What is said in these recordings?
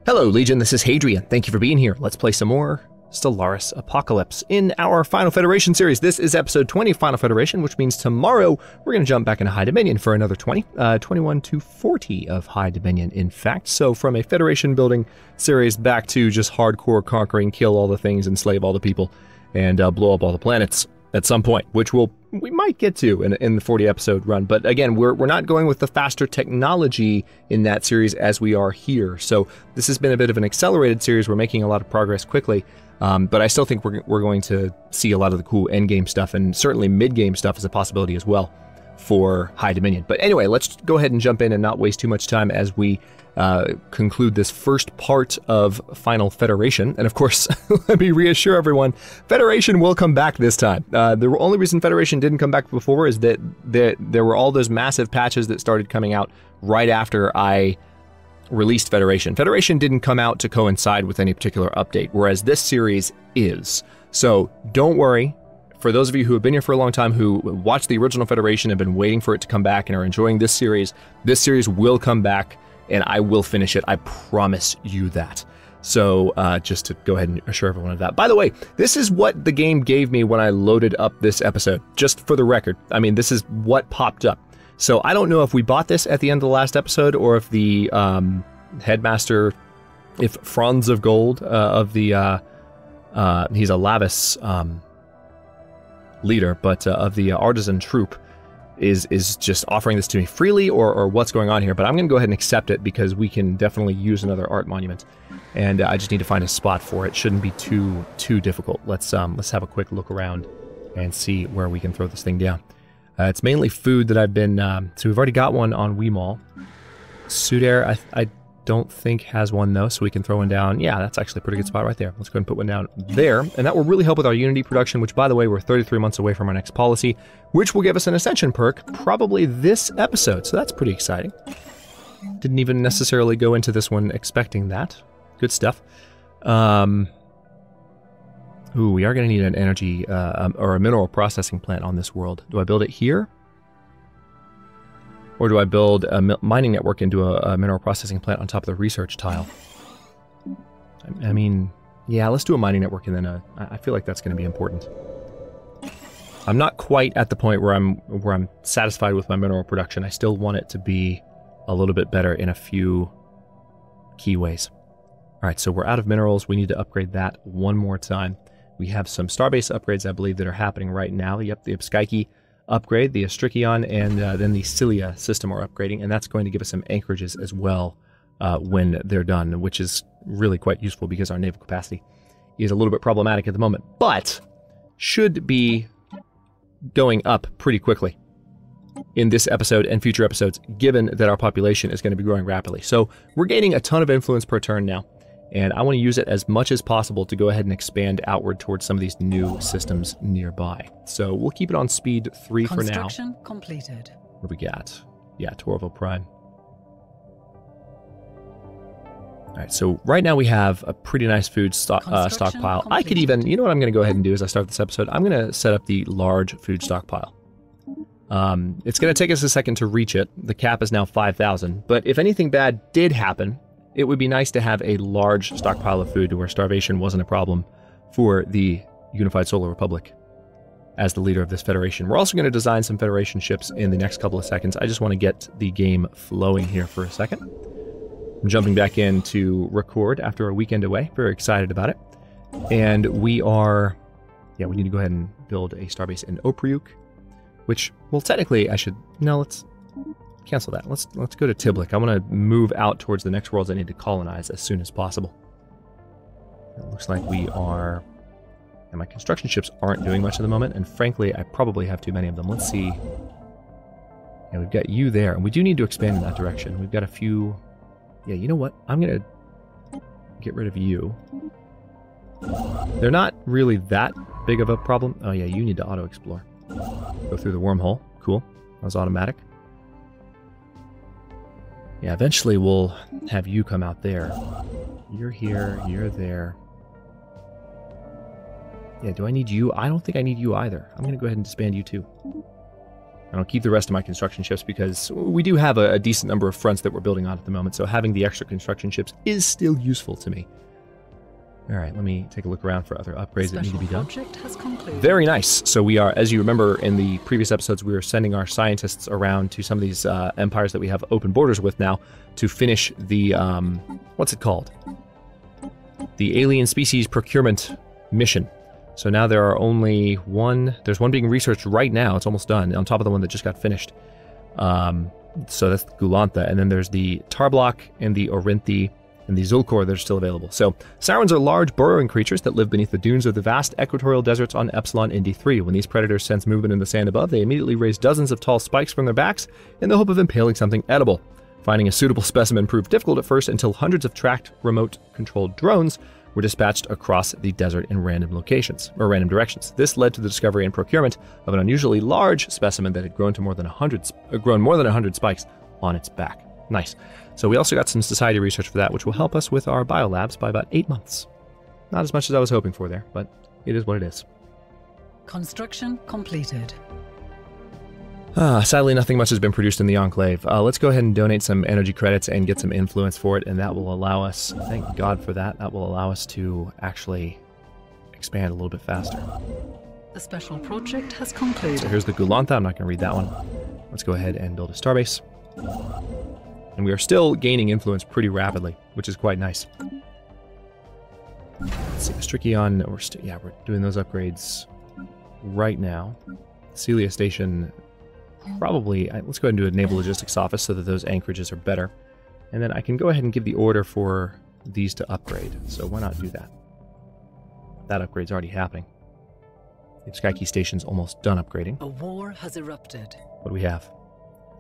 Hello Legion, this is Hadrian. Thank you for being here. Let's play some more Stellaris Apocalypse in our Final Federation series. This is episode 20 of Final Federation, which means tomorrow we're going to jump back into High Dominion for another 21 to 40 of High Dominion, in fact. So from a Federation building series back to just hardcore conquering, kill all the things, enslave all the people, and blow up all the planets at some point, which we might get to in the 40 episode run. But again, we're not going with the faster technology in that series as we are here. So this has been a bit of an accelerated series. We're making a lot of progress quickly, but I still think we're going to see a lot of the cool end game stuff, and certainly mid game stuff is a possibility as well for High Dominion. But anyway, let's go ahead and jump in and not waste too much time as we conclude this first part of Final Federation. And of course, let me reassure everyone, Federation will come back this time. The only reason Federation didn't come back before is that there were all those massive patches that started coming out right after I released Federation. Federation didn't come out to coincide with any particular update, whereas this series is. So don't worry. For those of you who have been here for a long time, who watched the original Federation and have been waiting for it to come back and are enjoying this series will come back, and I will finish it. I promise you that. So just to go ahead and assure everyone of that. By the way, this is what the game gave me when I loaded up this episode, just for the record. I mean, this is what popped up. So I don't know if we bought this at the end of the last episode, or if the headmaster, if Franz of Gold of the, he's a Lavis leader, but of the artisan troop, is just offering this to me freely, or what's going on here. But I'm going to go ahead and accept it because we can definitely use another art monument, and I just need to find a spot for it. Shouldn't be too difficult. Let's have a quick look around and see where we can throw this thing down. It's mainly food that I've been. So we've already got one on Weemall. Sudair, I don't think has one though, so we can throw one down. Yeah, that's actually a pretty good spot right there. Let's go ahead and put one down there, and that will really help with our Unity production, which, by the way, we're 33 months away from our next policy, which will give us an Ascension perk probably this episode, so that's pretty exciting. Didn't even necessarily go into this one expecting that. Good stuff. Ooh, we are going to need an energy or a mineral processing plant on this world. Do I build it here? Or do I build a mining network into a mineral processing plant on top of the research tile? I mean, yeah, let's do a mining network, and then I feel like that's going to be important. I'm not quite at the point where I'm satisfied with my mineral production. I still want it to be a little bit better in a few key ways. All right, so we're out of minerals. We need to upgrade that one more time. We have some Starbase upgrades, I believe, that are happening right now. Yep, the Abskyke upgrade, the Astrikion, and then the Cilia system are upgrading, and that's going to give us some anchorages as well when they're done, which is really quite useful because our naval capacity is a little bit problematic at the moment, but should be going up pretty quickly in this episode and future episodes, given that our population is going to be growing rapidly. So we're gaining a ton of influence per turn now, and I want to use it as much as possible to go ahead and expand outward towards some of these new systems nearby. So we'll keep it on speed 3 for now. Construction completed. What do we got? Yeah, Torval Prime. All right, so right now we have a pretty nice food stockpile. Completed. I could even, you know what I'm going to go ahead and do as I start this episode? I'm going to set up the large food stockpile. It's going to take us a second to reach it. The cap is now 5,000, but if anything bad did happen, it would be nice to have a large stockpile of food to where starvation wasn't a problem for the Unified Solar Republic as the leader of this Federation. We're also going to design some Federation ships in the next couple of seconds. I just want to get the game flowing here for a second. I'm jumping back in to record after a weekend away. Very excited about it. And we are... Yeah, we need to go ahead and build a starbase in Opryuk, which, well, technically I should... No, let's... cancel that. Let's go to Tiblik. I want to move out towards the next worlds I need to colonize as soon as possible. It looks like we are... And my construction ships aren't doing much at the moment, and frankly, I probably have too many of them. Let's see. Yeah, we've got you there, and we do need to expand in that direction. We've got a few... Yeah, you know what? I'm going to get rid of you. They're not really that big of a problem. Oh yeah, you need to auto-explore. Go through the wormhole. Cool. That was automatic. Yeah, eventually we'll have you come out there. You're here, you're there. Yeah, do I need you? I don't think I need you either. I'm going to go ahead and disband you too. And I'll keep the rest of my construction ships because we do have a decent number of fronts that we're building on at the moment, so having the extra construction ships is still useful to me. Alright, let me take a look around for other upgrades that need to be done. Very nice. So we are, as you remember in the previous episodes, we were sending our scientists around to some of these empires that we have open borders with now to finish the, what's it called? The Alien Species Procurement mission. So now there are only there's one being researched right now, it's almost done, on top of the one that just got finished. So that's Gulantha, and then there's the Tarblock and the Orinthi and the Zulkor that are still available. So Saurons are large burrowing creatures that live beneath the dunes of the vast equatorial deserts on Epsilon ND3. When these predators sense movement in the sand above, they immediately raise dozens of tall spikes from their backs in the hope of impaling something edible. Finding a suitable specimen proved difficult at first until hundreds of tracked remote-controlled drones were dispatched across the desert in random locations, or random directions. This led to the discovery and procurement of an unusually large specimen that had grown more than 100 spikes on its back. Nice. So we also got some society research for that, which will help us with our biolabs by about 8 months. Not as much as I was hoping for there, but it is what it is. Construction completed. Sadly, nothing much has been produced in the Enclave. Let's go ahead and donate some energy credits and get some influence for it, and that will allow us, thank God for that, that will allow us to actually expand a little bit faster. The special project has concluded. So here's the Gulantha, I'm not going to read that one. Let's go ahead and build a starbase. And we are still gaining influence pretty rapidly, which is quite nice. Let's see, Strikion, we're doing those upgrades right now. Celia Station, probably, let's go ahead and do a naval logistics office so that those anchorages are better. And then I can go ahead and give the order for these to upgrade. So why not do that? That upgrade's already happening. The Skykey Station's almost done upgrading. A war has erupted. What do we have?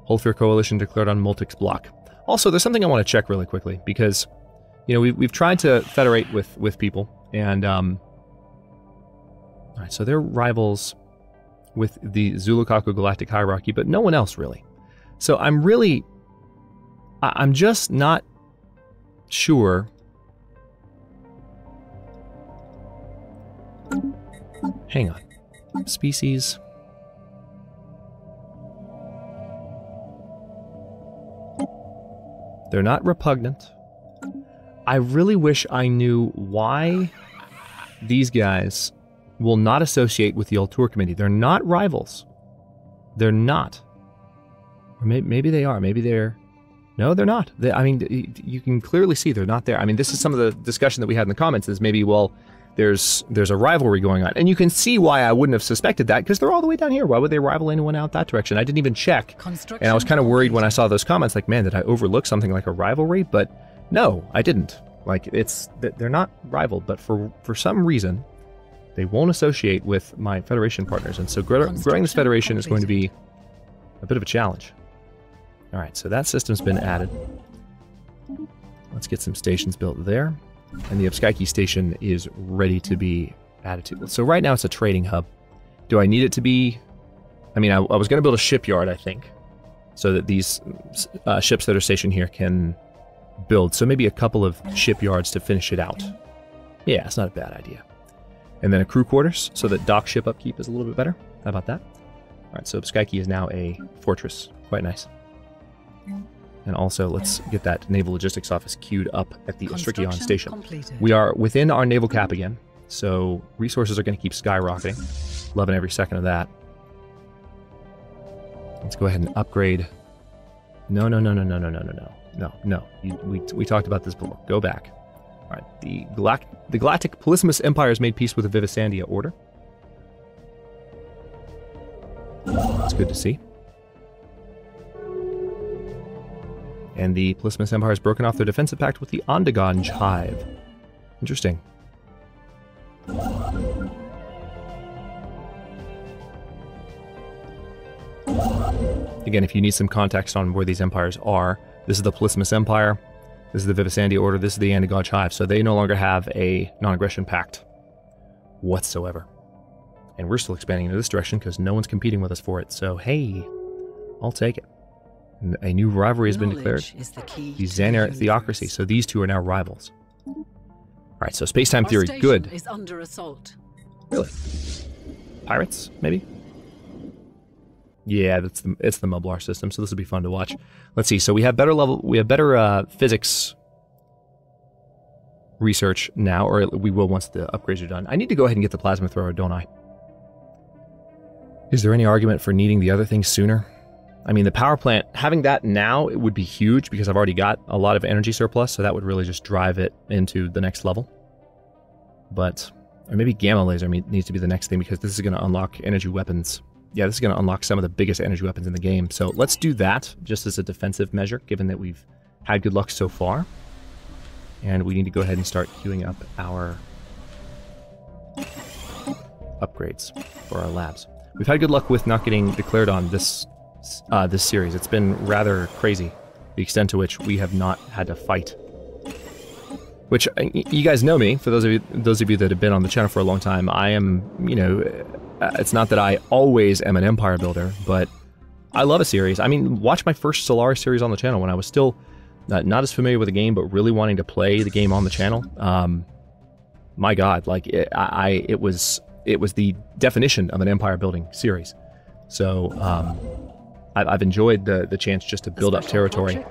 Holdfear Coalition declared on Multic's block. Also, there's something I want to check really quickly, because, you know, we've tried to federate with people, and, alright, so they're rivals with the Zulukaku Galactic Hierarchy, but no one else really. So I'm just not sure. Hang on. Species. They're not repugnant. I really wish I knew why these guys will not associate with the Ultor Committee. They're not rivals. They're not. Or maybe they are. Maybe they're... No, they're not. I mean, you can clearly see they're not there. I mean, this is some of the discussion that we had in the comments is maybe, well, there's a rivalry going on. And you can see why I wouldn't have suspected that, because they're all the way down here. Why would they rival anyone out that direction? I didn't even check. And I was kind of worried when I saw those comments, like, man, did I overlook something like a rivalry? But no, I didn't. Like, they're not rivaled, but for some reason, they won't associate with my Federation partners. And so growing this Federation is going to be a bit of a challenge. All right, so that system's been added. Let's get some stations built there. And the Upskyke station is ready to be added to. So right now it's a trading hub. Do I need it to be... I mean, I was going to build a shipyard, I think, so that these ships that are stationed here can build. So maybe a couple of shipyards to finish it out. Yeah, it's not a bad idea. And then a crew quarters, so that dock ship upkeep is a little bit better. How about that? All right, so Upskyke is now a fortress. Quite nice. And also, let's get that naval logistics office queued up at the Strikion station. Completed. We are within our naval cap again, so resources are going to keep skyrocketing. Loving every second of that. Let's go ahead and upgrade. No. We talked about this before. Go back. All right, the Galactic Polysimus Empire has made peace with the Vivisandia Order. It's good to see. And the Polysimus Empire has broken off their defensive pact with the Ondagonj Hive. Interesting. Again, if you need some context on where these empires are, this is the Polysimus Empire, this is the Vivisandia Order, this is the Ondagonj Hive, so they no longer have a non-aggression pact whatsoever. And we're still expanding into this direction because no one's competing with us for it, so hey, I'll take it. A new rivalry has been declared. The Xanar Theocracy. So these two are now rivals. Alright, so space-time theory. Good. Is under assault. Really? Pirates, maybe? Yeah, it's the Mublar system, so this will be fun to watch. Let's see. So we have better physics research now, or we will once the upgrades are done. I need to go ahead and get the plasma thrower, don't I? Is there any argument for needing the other things sooner? I mean, the power plant, having that now, it would be huge because I've already got a lot of energy surplus, so that would really just drive it into the next level. But, or maybe gamma laser needs to be the next thing because this is going to unlock energy weapons. Yeah, this is going to unlock some of the biggest energy weapons in the game. So let's do that just as a defensive measure, given that we've had good luck so far. And we need to go ahead and start queuing up our upgrades for our labs. We've had good luck with not getting declared on this series. It's been rather crazy, the extent to which we have not had to fight. Which, you guys know me, for those of you that have been on the channel for a long time, I am, you know, it's not that I always am an empire builder, but I love a series. I mean, watch my first Stellaris series on the channel when I was still not as familiar with the game, but really wanting to play the game on the channel. My God, like, it was the definition of an empire building series. So, I've enjoyed the chance just to build up territory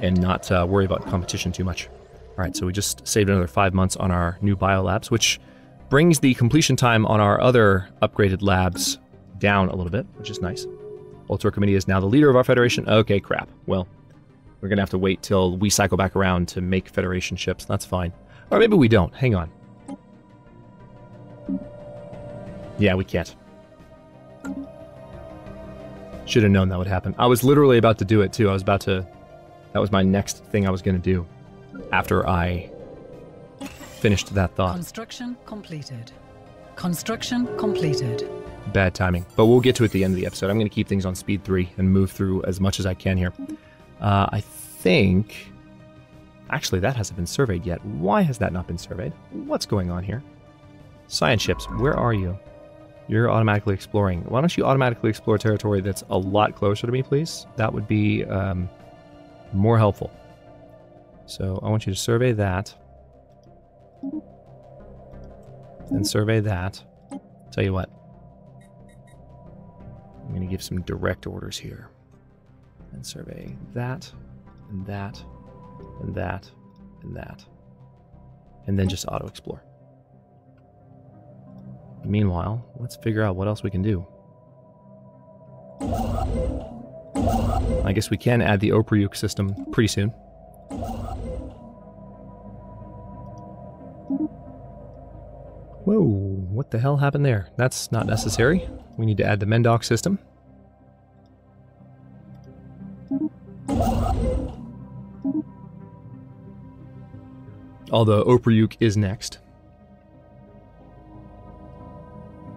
and not worry about competition too much. All right, so we just saved another 5 months on our new biolabs, which brings the completion time on our other upgraded labs down a little bit, which is nice. Ultor Committee is now the leader of our Federation. Okay, crap. Well, we're going to have to wait till we cycle back around to make Federation ships. That's fine. Or maybe we don't. Hang on. Yeah, we can't. Should have known that would happen. I was literally about to do it, too. That was my next thing I was going to do after I finished that thought. Construction completed. Construction completed. Bad timing. But we'll get to it at the end of the episode. I'm going to keep things on speed 3 and move through as much as I can here. I think... Actually, that hasn't been surveyed yet. Why has that not been surveyed? What's going on here? Science ships, where are you? You're automatically exploring. Why don't you automatically explore territory that's a lot closer to me, please? That would be more helpful. So I want you to survey that. And survey that. Tell you what. I'm going to give some direct orders here. And survey that, and that, and that, and that. And then just auto-explore. Meanwhile, let's figure out what else we can do. I guess we can add the Opryuk system pretty soon. Whoa, what the hell happened there? That's not necessary. We need to add the Mendok system. Although Opryuk is next.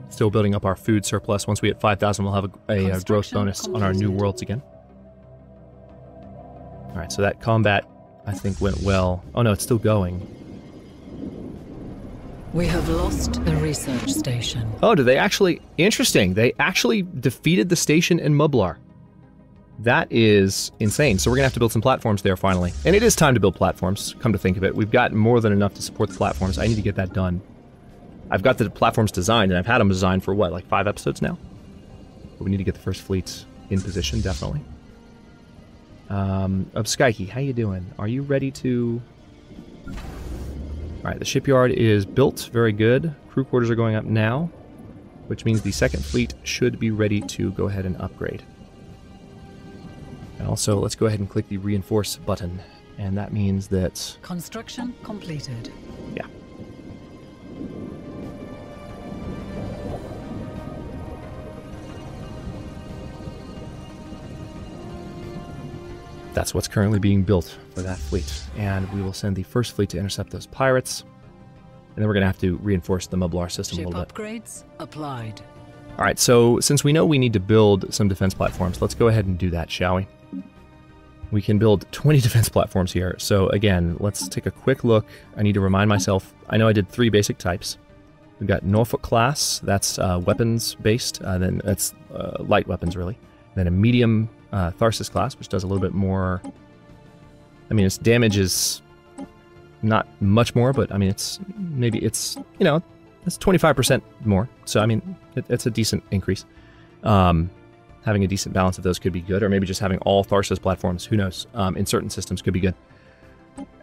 Still building up our food surplus. Once we hit 5,000, we'll have a growth bonus on our new worlds again. Alright, so that combat, I think, went well. Oh no, it's still going. We have lost the research station. Oh, did they actually... Interesting. They actually defeated the station in Mublar. That is insane. So we're going to have to build some platforms there finally. And it is time to build platforms, come to think of it. We've got more than enough to support the platforms. I need to get that done. I've got the platforms designed, and I've had them designed for, what, like 5 episodes now? But we need to get the first fleet in position, definitely. Skyke, how you doing? Are you ready to... Alright, the shipyard is built. Very good. Crew quarters are going up now, which means the second fleet should be ready to go ahead and upgrade. And also, let's go ahead and click the reinforce button. And that means that... Construction completed. Yeah. That's what's currently being built for that fleet. And we will send the first fleet to intercept those pirates. And then we're going to have to reinforce the Mublar system a little bit. Upgrades applied. Alright, so since we know we need to build some defense platforms, let's go ahead and do that, shall we? We can build 20 defense platforms here. So again, let's take a quick look. I need to remind myself, I know I did 3 basic types. We've got Norfolk class, that's weapons based, then that's light weapons really. Then a medium Tharsis class, which does a little bit more. I mean, its damage is not much more, but I mean, it's you know, it's 25% more. So I mean, it's a decent increase. Has Having a decent balance of those could be good, or maybe just having all Tharsis platforms, who knows, in certain systems could be good.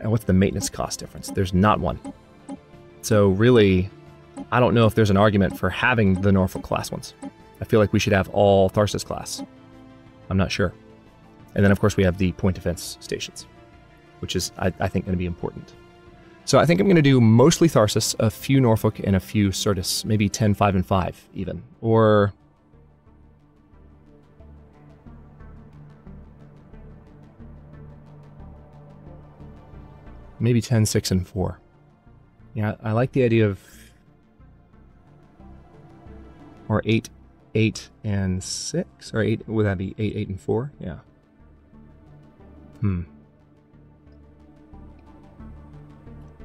And what's the maintenance cost difference? There's not one. So really, I don't know if there's an argument for having the Norfolk class ones. I feel like we should have all Tharsis class. I'm not sure. And then, of course, we have the point defense stations, which is, I think, going to be important. So I think I'm going to do mostly Tharsis, a few Norfolk, and a few Certus. Maybe 10, 5, and 5, even. Or... maybe 10, 6, and 4. Yeah, I like the idea of... or 8, 8, and 6? Or 8, would that be 8, 8, and 4? Yeah.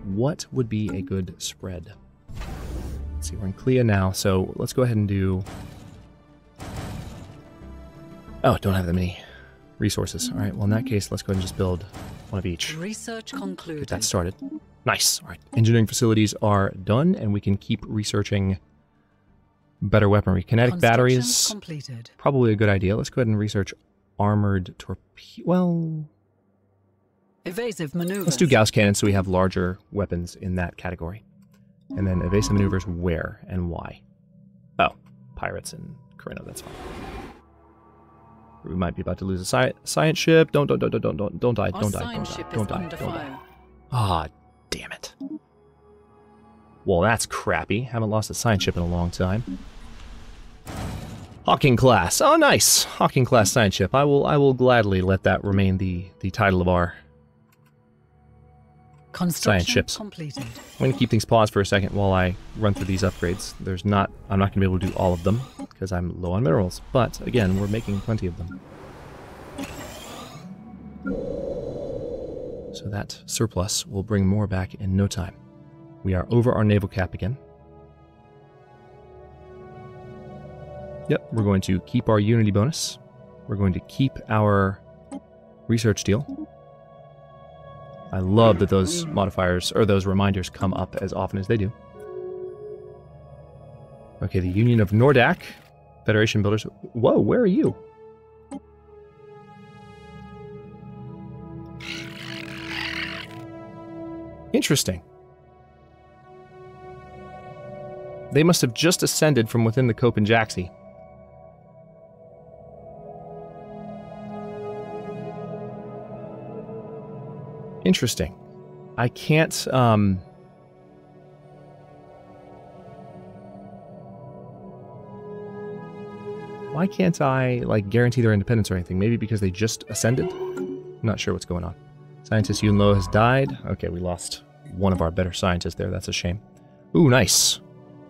What would be a good spread? Let's see, we're in Clea now, so let's go ahead and do... oh, don't have that many resources. Alright, well in that case, let's go ahead and just build one of each. Research concluded. Get that started. Nice. Alright, engineering facilities are done, and we can keep researching better weaponry. Kinetic batteries, completed. Probably a good idea. Let's go ahead and research armored torpedo. Well... evasive maneuvers. let's do Gauss cannons so we have larger weapons in that category. And then evasive maneuvers where and why? Oh, pirates and Carino, that's fine. We might be about to lose a science ship. Don't die, don't die. Ah, damn it. Well, that's crappy. Haven't lost a science ship in a long time. Hawking class. Oh, nice. Hawking class science ship. I will gladly let that remain the title of our science ships. Completed. I'm going to keep things paused for a second while I run through these upgrades. I'm not going to be able to do all of them because I'm low on minerals, but again, we're making plenty of them. So that surplus will bring more back in no time. We are over our naval cap again. Yep, we're going to keep our Unity bonus. We're going to keep our research deal. I love that those modifiers, or those reminders, come up as often as they do. Okay, the Union of Nordak. Federation builders. Whoa, where are you? Interesting. They must have just ascended from within the Cope and Jaxi. Interesting. I can't, why can't I, like, guarantee their independence or anything? Maybe because they just ascended? I'm not sure what's going on. Scientist Yulin has died. Okay, we lost one of our better scientists there. That's a shame. Ooh, nice.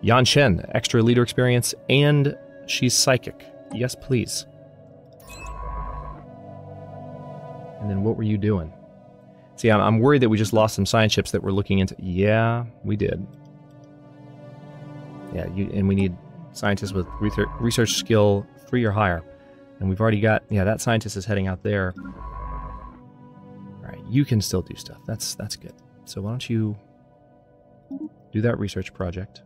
Yan Shen, extra leader experience, and she's psychic. Yes, please. And then what were you doing? See, I'm worried that we just lost some science ships that we're looking into. Yeah, we did. Yeah, and we need scientists with research skill 3 or higher. And we've already got, yeah, that scientist is heading out there. All right, you can still do stuff. That's good. So why don't you do that research project?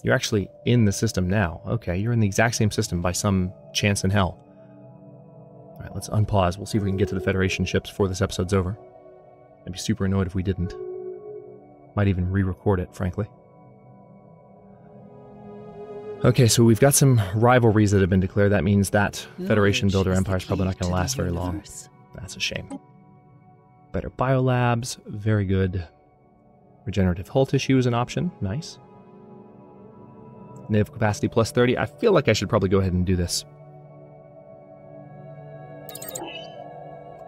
You're actually in the system now. Okay, you're in the exact same system by some chance in hell. All right, let's unpause. We'll see if we can get to the Federation ships before this episode's over. I'd be super annoyed if we didn't. Might even re-record it, frankly. Okay, so we've got some rivalries that have been declared. That means that Federation builder empire is probably not going to last very long. That's a shame. Better biolabs, very good. Regenerative hull tissue is an option, nice. Naval capacity plus 30. I feel like I should probably go ahead and do this.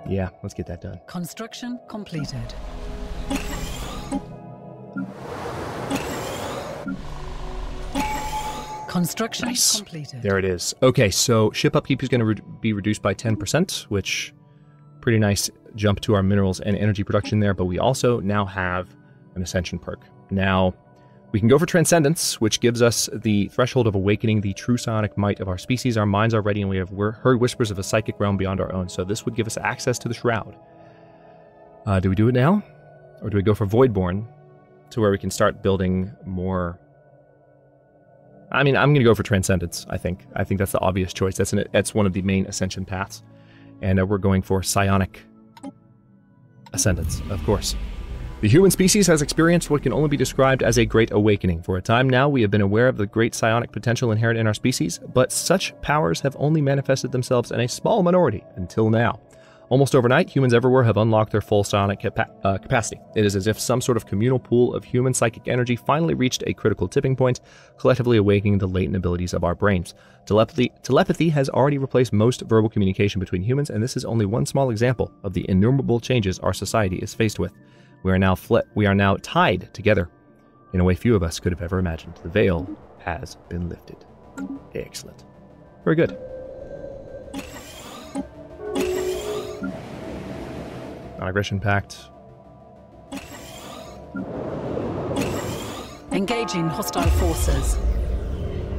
Yeah, let's get that done. Construction completed. Construction completed. There it is. Okay, so ship upkeep is going to be reduced by 10%, which pretty nice jump to our minerals and energy production there, but we also now have an ascension perk. Now, we can go for Transcendence, which gives us the threshold of awakening the true psionic might of our species. Our minds are ready, and we have heard whispers of a psychic realm beyond our own. So this would give us access to the Shroud. Do we do it now? Or do we go for Voidborn, to where we can start building more I mean, I'm going to go for Transcendence, I think. I think that's the obvious choice. That's one of the main ascension paths. And we're going for Psionic Ascendance, of course. The human species has experienced what can only be described as a great awakening. For a time now, we have been aware of the great psionic potential inherent in our species, but such powers have only manifested themselves in a small minority until now. Almost overnight, humans everywhere have unlocked their full psionic capacity. It is as if some sort of communal pool of human psychic energy finally reached a critical tipping point, collectively awakening the latent abilities of our brains. Telepathy has already replaced most verbal communication between humans, and this is only one small example of the innumerable changes our society is faced with. We are now tied together in a way few of us could have ever imagined. The veil has been lifted. Excellent. Very good. Non-aggression pact. Engaging hostile forces.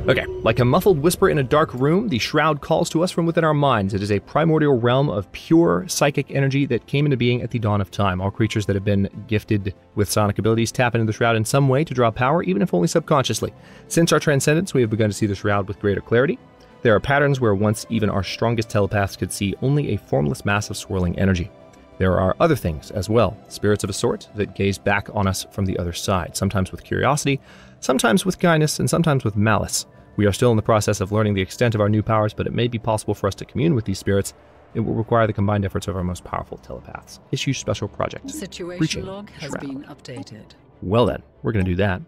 Okay, like a muffled whisper in a dark room, the Shroud calls to us from within our minds. It is a primordial realm of pure psychic energy that came into being at the dawn of time. All creatures that have been gifted with psionic abilities tap into the Shroud in some way to draw power, even if only subconsciously. Since our transcendence, we have begun to see the Shroud with greater clarity. There are patterns where once even our strongest telepaths could see only a formless mass of swirling energy. There are other things as well, spirits of a sort, that gaze back on us from the other side, sometimes with curiosity, sometimes with kindness, and sometimes with malice. We are still in the process of learning the extent of our new powers, but it may be possible for us to commune with these spirits. It will require the combined efforts of our most powerful telepaths. Issue special project. Situation log has been updated. Well then, we're going to do that.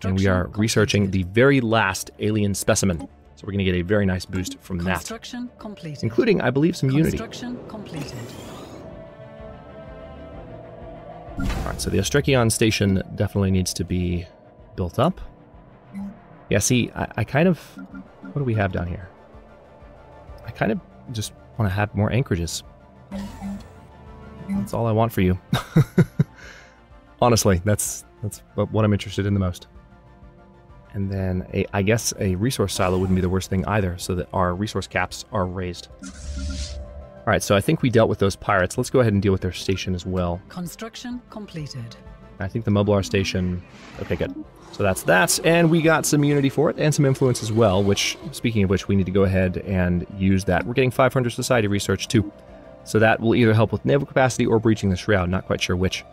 And we are researching the very last alien specimen. So we're going to get a very nice boost from that. Construction completed. Including, I believe, some unity. Construction completed. Alright, so the Ostrekion station definitely needs to be built up. Yeah, see, I kind of... What do we have down here? I kind of just want to have more anchorages. That's all I want for you. Honestly, that's what I'm interested in the most. And then, I guess a resource silo wouldn't be the worst thing either, so that our resource caps are raised. Alright, so I think we dealt with those pirates. Let's go ahead and deal with their station as well. Construction completed. I think the Mublar station... Okay, good. So that's that, and we got some unity for it, and some influence as well, which, speaking of which, we need to go ahead and use that. We're getting 500 society research, too. So that will either help with naval capacity or breaching the Shroud, not quite sure which.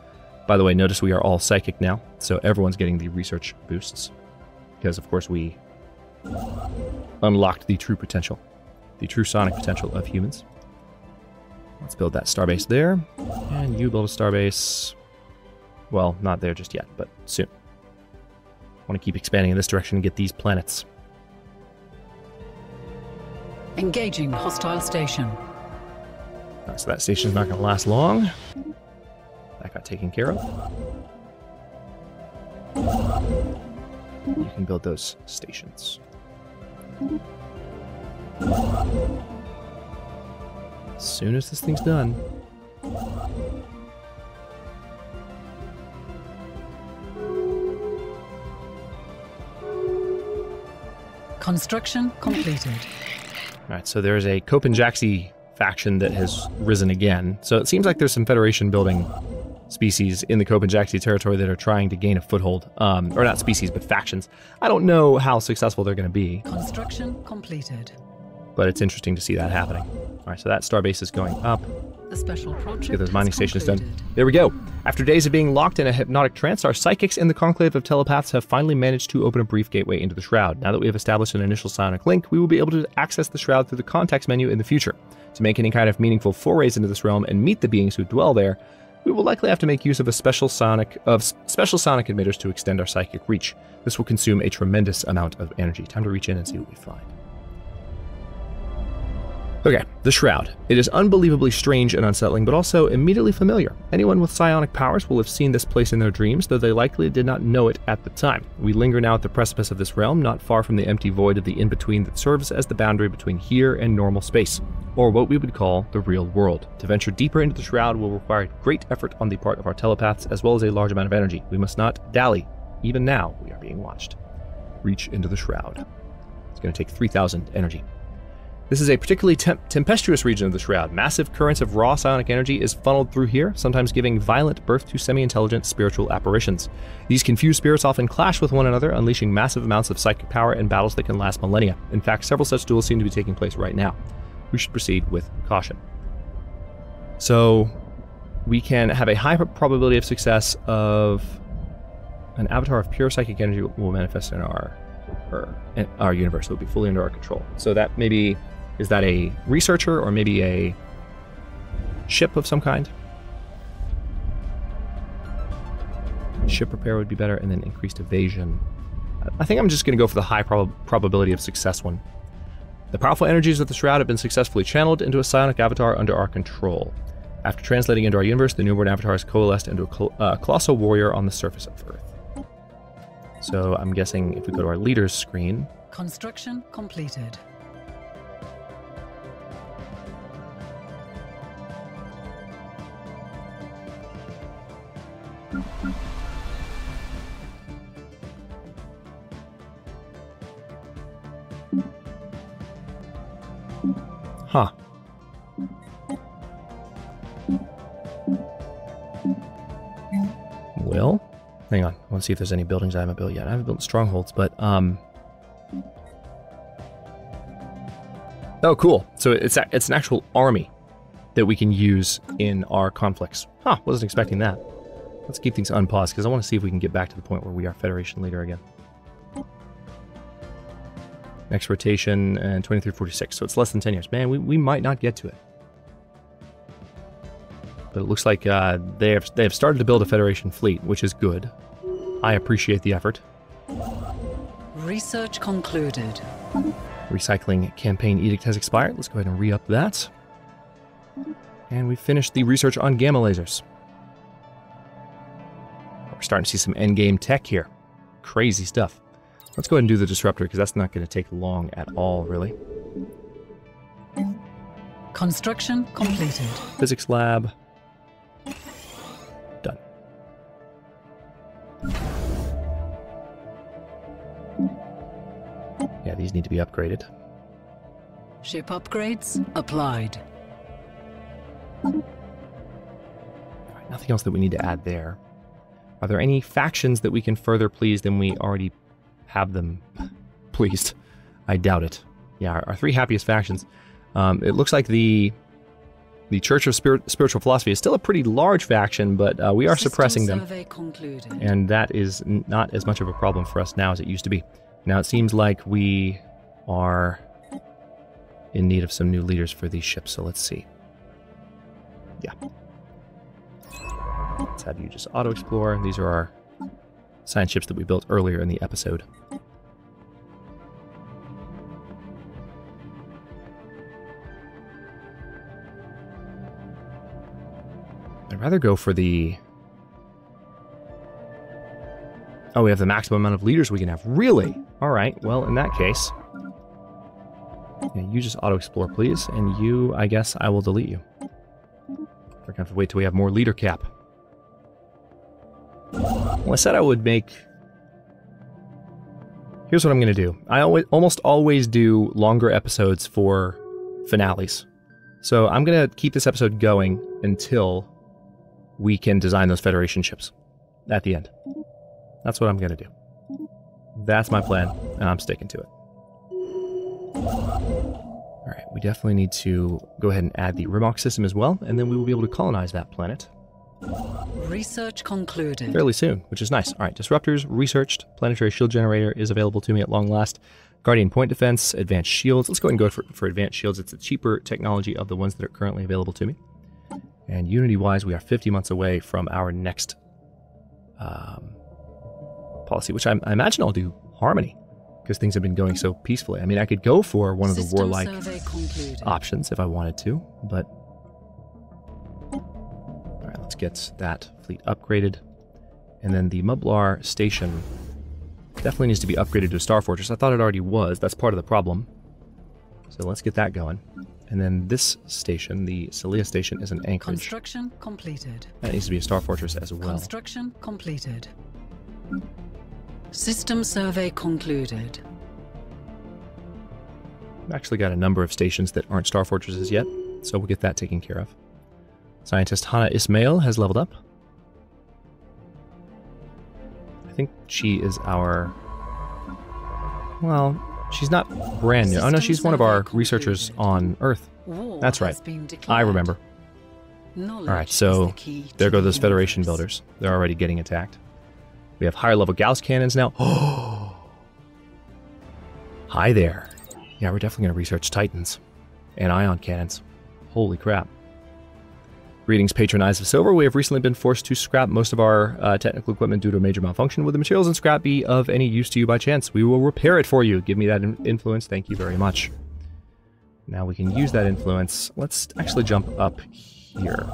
By the way, notice we are all psychic now, so everyone's getting the research boosts. Because, of course, we unlocked the true potential, the true sonic potential of humans. Let's build that starbase there, and you build a starbase... Well, not there just yet, but soon. I want to keep expanding in this direction and get these planets. Engaging hostile station. So that station's not going to last long. That got taken care of. You can build those stations. As soon as this thing's done. Construction completed. Alright, so there's a Copenjaxi faction that has risen again. So it seems like there's some Federation building species in the Copenjaxi territory that are trying to gain a foothold. Or not species, but factions. I don't know how successful they're going to be. Construction completed. But it's interesting to see that happening. Alright, so that starbase is going up. The special project Get those mining stations done. There we go. After days of being locked in a hypnotic trance, our psychics in the conclave of telepaths have finally managed to open a brief gateway into the Shroud. Now that we have established an initial psionic link, we will be able to access the Shroud through the context menu in the future. To make any kind of meaningful forays into this realm and meet the beings who dwell there, we will likely have to make use of special sonic emitters to extend our psychic reach. This will consume a tremendous amount of energy. Time to reach in and see what we find. Okay, the Shroud. It is unbelievably strange and unsettling, but also immediately familiar. Anyone with psionic powers will have seen this place in their dreams, though they likely did not know it at the time. We linger now at the precipice of this realm, not far from the empty void of the in-between that serves as the boundary between here and normal space, or what we would call the real world. To venture deeper into the Shroud will require great effort on the part of our telepaths, as well as a large amount of energy. We must not dally. Even now, we are being watched. Reach into the Shroud. It's going to take 3,000 energy. This is a particularly tempestuous region of the Shroud. Massive currents of raw psionic energy is funneled through here, sometimes giving violent birth to semi-intelligent spiritual apparitions. These confused spirits often clash with one another, unleashing massive amounts of psychic power in battles that can last millennia. In fact, several such duels seem to be taking place right now. We should proceed with caution. So, we can have a high probability of success of an avatar of pure psychic energy will manifest in our universe. It will be fully under our control. So that maybe... Is that a researcher or maybe a ship of some kind? Ship repair would be better, and then increased evasion. I think I'm just going to go for the high probability of success one. The powerful energies of the Shroud have been successfully channeled into a psionic avatar under our control. After translating into our universe, the newborn avatar has coalesced into a colossal warrior on the surface of Earth. So I'm guessing if we go to our leader's screen... Construction completed. Huh. Well, hang on. I want to see if there's any buildings I haven't built yet. I haven't built strongholds, but oh, cool. So it's an actual army that we can use in our conflicts. Huh, wasn't expecting that. Let's keep things unpaused, because I want to see if we can get back to the point where we are Federation leader again. Next rotation, and 2346, so it's less than 10 years. Man, we might not get to it. But it looks like they have started to build a Federation fleet, which is good. I appreciate the effort. Research concluded. Recycling campaign edict has expired. Let's go ahead and re-up that. And we finished the research on gamma lasers. We're starting to see some endgame tech here. Crazy stuff. Let's go ahead and do the disruptor, because that's not going to take long at all, really. Construction completed. Physics lab. Done. Yeah, these need to be upgraded. Ship upgrades applied. All right, nothing else that we need to add there. Are there any factions that we can further please than we already have them pleased? I doubt it. Yeah, our three happiest factions. It looks like the Church of Spiritual Philosophy is still a pretty large faction, but we are suppressing them. And that is not as much of a problem for us now as it used to be. Now it seems like we are in need of some new leaders for these ships, so let's see. Yeah. Let's have you just auto-explore. These are our science ships that we built earlier in the episode. I'd rather go for the... Oh, we have the maximum amount of leaders we can have. Really? Alright, well, in that case... Yeah, you just auto-explore, please. And you, I guess, I will delete you. We're going to have to wait till we have more leader cap. Well, I said I would make... Here's what I'm going to do. I almost always do longer episodes for finales. So I'm going to keep this episode going until we can design those Federation ships at the end. That's what I'm going to do. That's my plan, and I'm sticking to it. Alright, we definitely need to go ahead and add the Rimok system as well, and then we will be able to colonize that planet. Research concluded. Fairly soon, which is nice. Alright, disruptors researched. Planetary shield generator is available to me at long last. Guardian point defense, advanced shields. Let's go ahead and go for advanced shields. It's a cheaper technology of the ones that are currently available to me. And Unity-wise, we are 50 months away from our next policy, which I imagine I'll do Harmony, because things have been going so peacefully. I mean, I could go for one of the warlike options if I wanted to, but... Alright, let's get that fleet upgraded. And then the Mublar station definitely needs to be upgraded to a Star Fortress. I thought it already was. That's part of the problem. So let's get that going. And then this station, the Celia station, is an anchorage. Construction completed. That needs to be a Star Fortress as well. Construction completed. System survey concluded. We've actually got a number of stations that aren't star fortresses yet, so we'll get that taken care of. Scientist Hannah Ismail has leveled up. I think she is our... Well, she's not brand new. Oh no, she's one of our researchers on Earth. That's right. I remember. Alright, so there go those Federation builders. They're already getting attacked. We have higher level Gauss cannons now. Oh! Hi there. Yeah, we're definitely going to research Titans. And ion cannons. Holy crap. Greetings, Patron Eyes of Silver. We have recently been forced to scrap most of our technical equipment due to a major malfunction. Would the materials in scrap be of any use to you by chance? We will repair it for you. Give me that influence. Thank you very much. Now we can use that influence. Let's actually jump up here.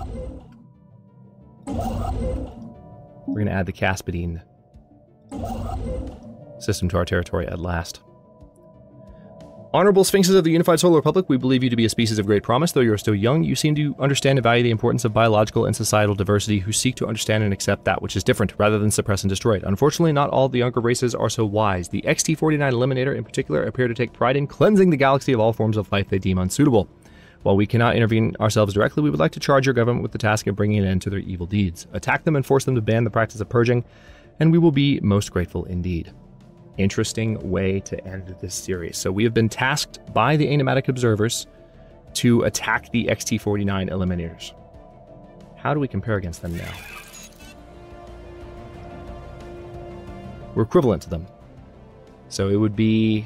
We're going to add the Caspidine system to our territory at last. Honorable Sphinxes of the Unified Solar Republic, we believe you to be a species of great promise. Though you are still young, you seem to understand and value the importance of biological and societal diversity, who seek to understand and accept that which is different, rather than suppress and destroy it. Unfortunately, not all the younger races are so wise. The XT-49 Eliminator, in particular, appear to take pride in cleansing the galaxy of all forms of life they deem unsuitable. While we cannot intervene ourselves directly, we would like to charge your government with the task of bringing an end to their evil deeds. Attack them and force them to ban the practice of purging, and we will be most grateful indeed. Interesting way to end this series. So we have been tasked by the Animatic Observers to attack the XT-49 Eliminators. How do we compare against them now? We're equivalent to them. So it would be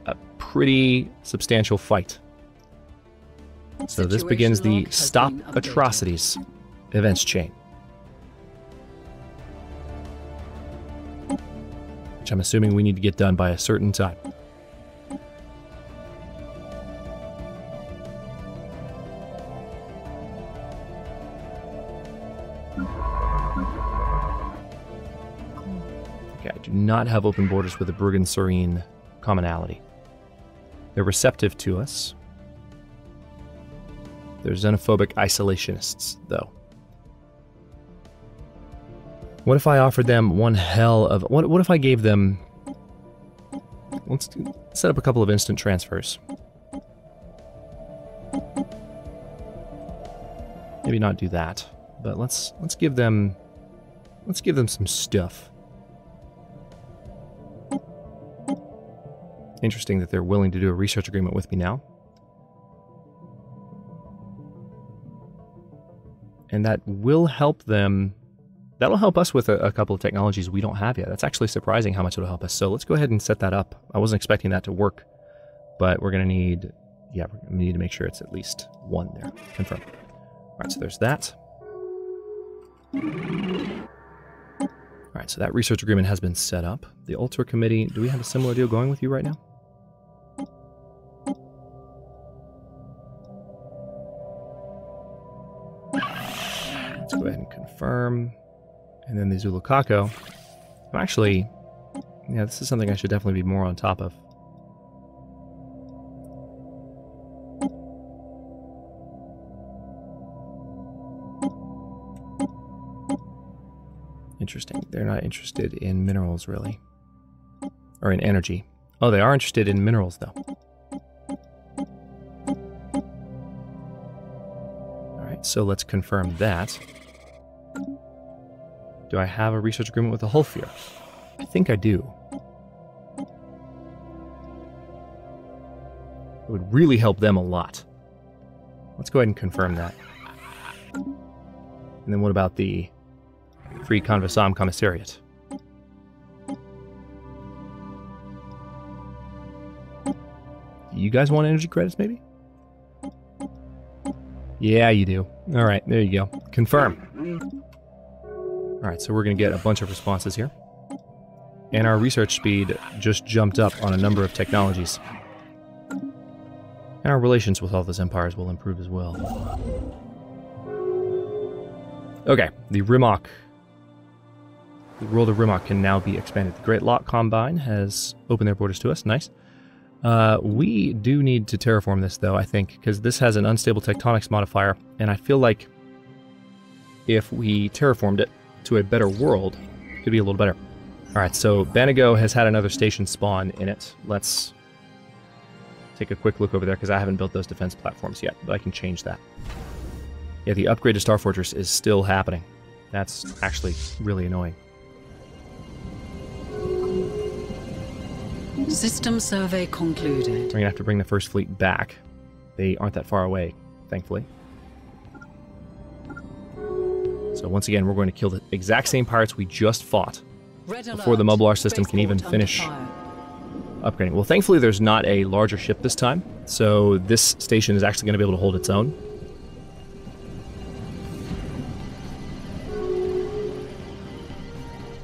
a pretty substantial fight. So this begins the Stop Atrocities events chain. Which I'm assuming we need to get done by a certain time. Okay, I do not have open borders with the Bruggen Serene commonality. They're receptive to us. They're xenophobic isolationists, though. What if I offered them one hell of... What if I gave them... Let's set up a couple of instant transfers. Maybe not do that, but let's give them... Let's give them some stuff. Interesting that they're willing to do a research agreement with me now. And that will help them... That'll help us with a couple of technologies we don't have yet. That's actually surprising how much it'll help us. So let's go ahead and set that up. I wasn't expecting that to work, but we're going to need... Yeah, we're going to need to make sure it's at least one there. Confirm. All right, so there's that. All right, so that research agreement has been set up. The Ultra Committee, do we have a similar deal going with you right now? Let's go ahead and confirm. And then the Zulukako. Actually, yeah, this is something I should definitely be more on top of. Interesting. They're not interested in minerals, really. Or in energy. Oh, they are interested in minerals, though. Alright, so let's confirm that. Do I have a research agreement with the Hulfir? I think I do. It would really help them a lot. Let's go ahead and confirm that. And then what about the Free Conversam Commissariat? Do you guys want energy credits, maybe? Yeah, you do. Alright, there you go. Confirm. Alright, so we're going to get a bunch of responses here. And our research speed just jumped up on a number of technologies. And our relations with all those empires will improve as well. Okay, the Rimok. The world of Rimok can now be expanded. The Great Lock Combine has opened their borders to us. Nice. We do need to terraform this, though, I think, because this has an unstable tectonics modifier, and I feel like if we terraformed it to a better world, it could be a little better. Alright, so Banago has had another station spawn in it. Let's take a quick look over there because I haven't built those defense platforms yet, but I can change that. Yeah, the upgrade to Star Fortress is still happening. That's actually really annoying. System survey concluded. We're going to have to bring the first fleet back. They aren't that far away, thankfully. So once again, we're going to kill the exact same pirates we just fought before the Mublar system can even finish upgrading. Well, thankfully there's not a larger ship this time, so this station is actually going to be able to hold its own.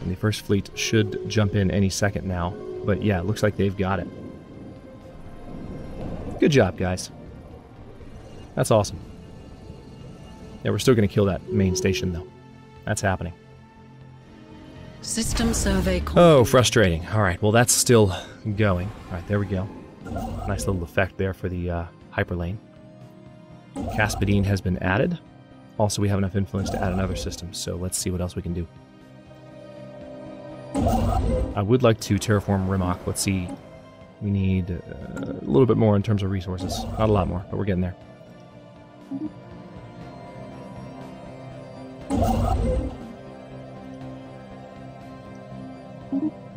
And the first fleet should jump in any second now, but yeah, it looks like they've got it. Good job, guys. That's awesome. Yeah, we're still going to kill that main station, though. That's happening. System survey concluded. Oh, frustrating. All right, well, that's still going. All right, there we go. Nice little effect there for the hyperlane. Caspadine has been added. Also, we have enough influence to add another system, so let's see what else we can do. I would like to terraform Rimok. Let's see. We need a little bit more in terms of resources. Not a lot more, but we're getting there.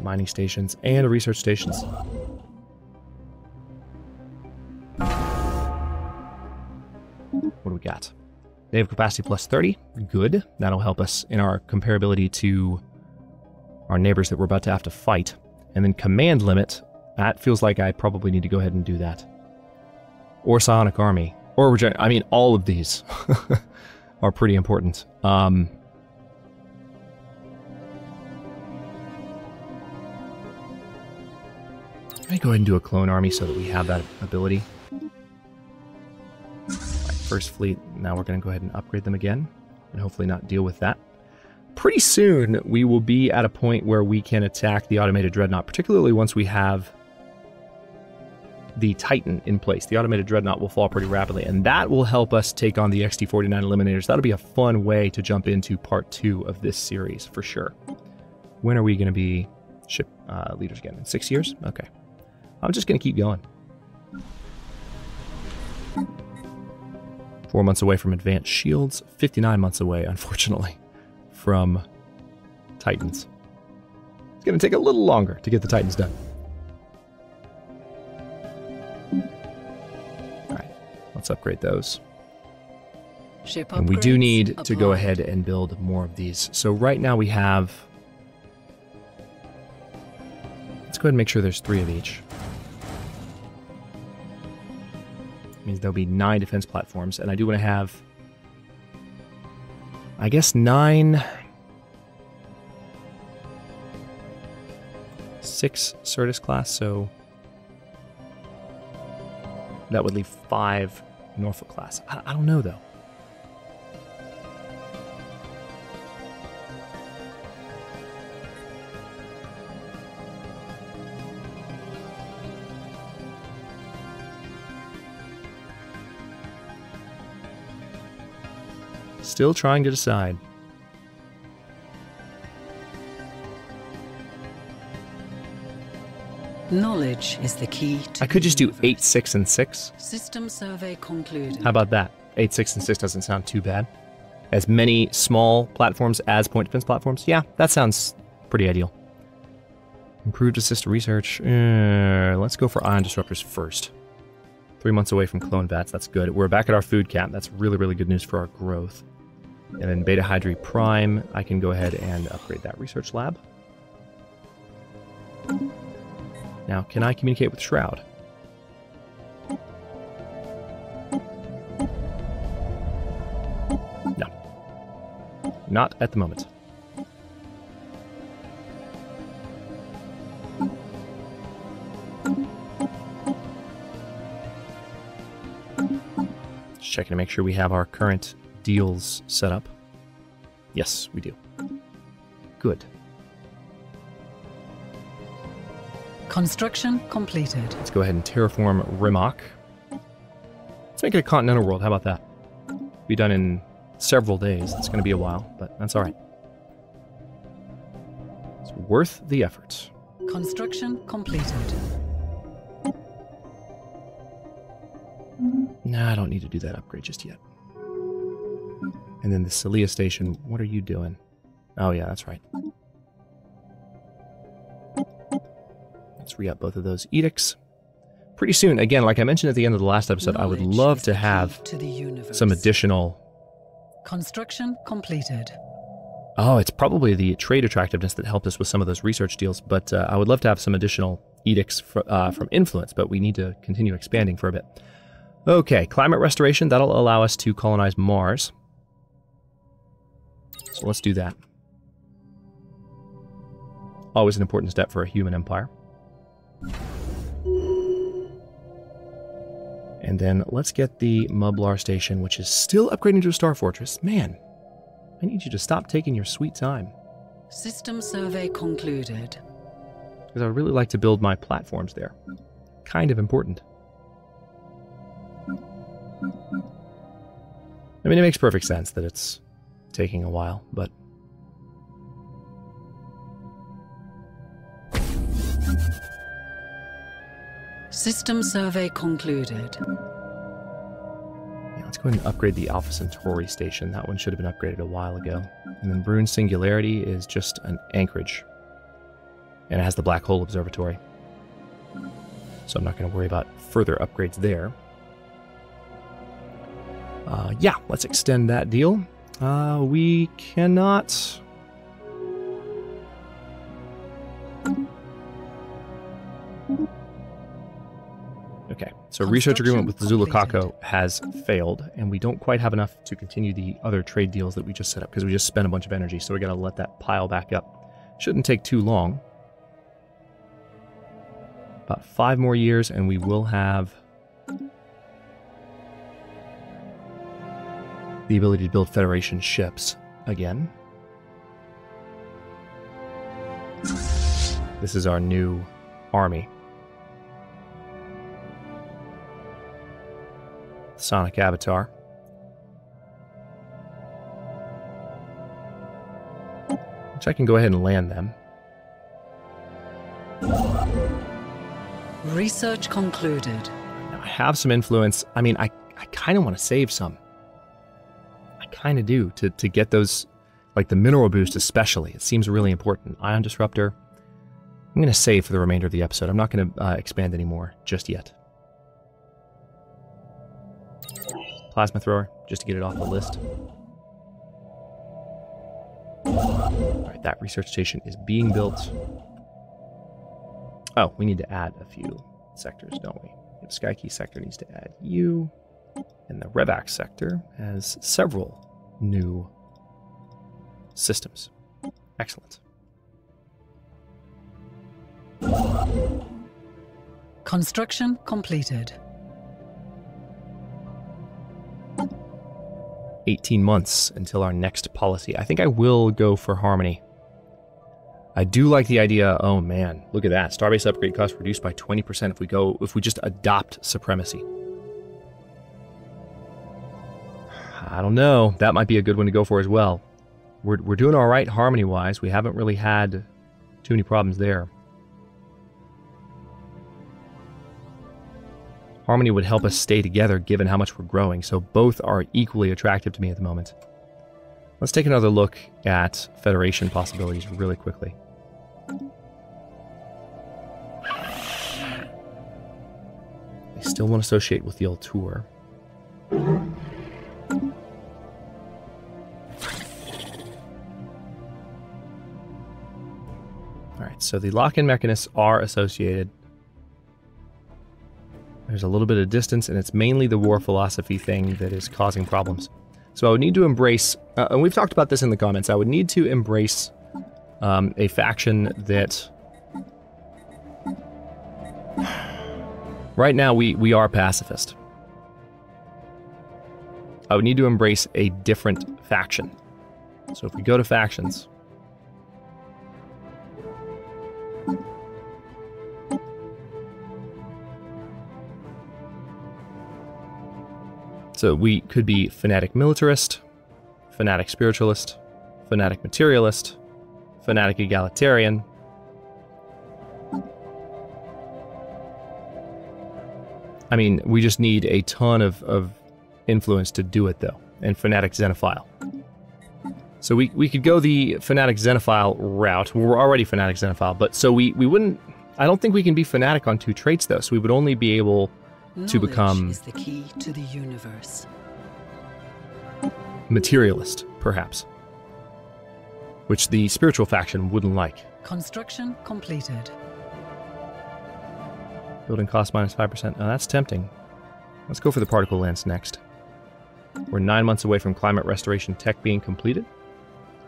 Mining stations and research stations. What do we got? They have capacity plus 30. Good. That'll help us in our comparability to our neighbors that we're about to have to fight. And then command limit. That feels like I probably need to go ahead and do that. Or Psionic Army. Or I mean, all of these are pretty important. I'm going to go ahead and do a clone army so that we have that ability. Right, first fleet, now we're going to go ahead and upgrade them again, and hopefully not deal with that. Pretty soon, we will be at a point where we can attack the automated dreadnought, particularly once we have the Titan in place. The automated dreadnought will fall pretty rapidly, and that will help us take on the XT-49 Eliminators. That'll be a fun way to jump into part 2 of this series, for sure. When are we going to be ship leaders again? In 6 years? Okay. I'm just going to keep going. 4 months away from advanced shields. 59 months away, unfortunately, from Titans. It's going to take a little longer to get the Titans done. Alright, let's upgrade those. Ship and we do need upgrades to go ahead and build more of these. So right now we have... Let's go ahead and make sure there's 3 of each. Means there'll be 9 defense platforms, and I do want to have, I guess, 9, 6 Certus class, so that would leave 5 Norfolk class. I don't know, though. Still trying to decide. Knowledge is the key to I could just do universe. 8, 6, and 6. System survey concluded. How about that? 8, 6, and 6 doesn't sound too bad. As many small platforms as point defense platforms? Yeah, that sounds pretty ideal. Improved assist research. Let's go for ion disruptors first. 3 months away from clone vats. That's good. We're back at our food cap. That's really, really good news for our growth. And then Beta Hydri Prime, I can go ahead and upgrade that research lab. Now, can I communicate with Shroud? No. Not at the moment. Just checking to make sure we have our current deals set up. Yes, we do. Good. Construction completed. Let's go ahead and terraform Rimok. Let's make it a continental world. How about that? Be done in several days. It's going to be a while, but that's all right. It's worth the effort. Construction completed. Nah, I don't need to do that upgrade just yet. And then the Celia station, what are you doing? Oh yeah, that's right. Let's re-up both of those edicts. Pretty soon, again, like I mentioned at the end of the last episode, I would love to have some additional... Construction completed. Oh, it's probably the trade attractiveness that helped us with some of those research deals, but I would love to have some additional edicts from influence, but we need to continue expanding for a bit. Okay, climate restoration, that'll allow us to colonize Mars. So let's do that. Always an important step for a human empire. And then let's get the Mublar station, which is still upgrading to a star fortress. Man, I need you to stop taking your sweet time. System survey concluded. Because I would really like to build my platforms there. Kind of important. I mean, it makes perfect sense that it's taking a while, but... System survey concluded. Yeah, let's go ahead and upgrade the Alpha Centauri station. That one should have been upgraded a while ago. And then Brune Singularity is just an anchorage. And it has the Black Hole Observatory. So I'm not going to worry about further upgrades there. Yeah, let's extend that deal. We cannot... Okay, so research agreement with Zulukako has failed, and we don't quite have enough to continue the other trade deals that we just set up, because we just spent a bunch of energy, so we gotta let that pile back up. Shouldn't take too long. About 5 more years, and we will have the ability to build Federation ships again. This is our new army. Sonic Avatar. Which I can go ahead and land them. Research concluded. Now I have some influence. I mean, I kind of want to save some. I kind of do, to get those, like the mineral boost especially. It seems really important. Ion Disruptor. I'm going to save for the remainder of the episode. I'm not going to expand anymore just yet. Plasma Thrower, just to get it off the list. Alright, that research station is being built. Oh, we need to add a few sectors, don't we? The Skykey sector needs to add you. And the Revac sector has several new systems. Excellent. Construction completed. 18 months until our next policy. I think I will go for Harmony. I do like the idea. Oh man, look at that. Starbase upgrade cost reduced by 20% if we just adopt Supremacy. I don't know. That might be a good one to go for as well. We're doing all right Harmony-wise. We haven't really had too many problems there. Harmony would help us stay together given how much we're growing, so both are equally attractive to me at the moment. Let's take another look at Federation possibilities really quickly. I still want to associate with the Ultor. Alright, so the lock-in mechanists are associated. There's a little bit of distance, and it's mainly the war philosophy thing that is causing problems. So I would need to embrace, and we've talked about this in the comments, I would need to embrace a faction that... Right now, we are pacifist. I would need to embrace a different faction. So if we go to factions... So we could be Fanatic Militarist, Fanatic Spiritualist, Fanatic Materialist, Fanatic Egalitarian. I mean, we just need a ton of influence to do it, though, and Fanatic Xenophile. So we could go the Fanatic Xenophile route. We're already Fanatic Xenophile, but so we wouldn't... I don't think we can be Fanatic on 2 traits, though, so we would only be able to become... Knowledge is the key to the universe. Materialist, perhaps. Which the spiritual faction wouldn't like. Construction completed. Building cost minus 5%. Now that's tempting. Let's go for the particle lens next. We're 9 months away from climate restoration tech being completed.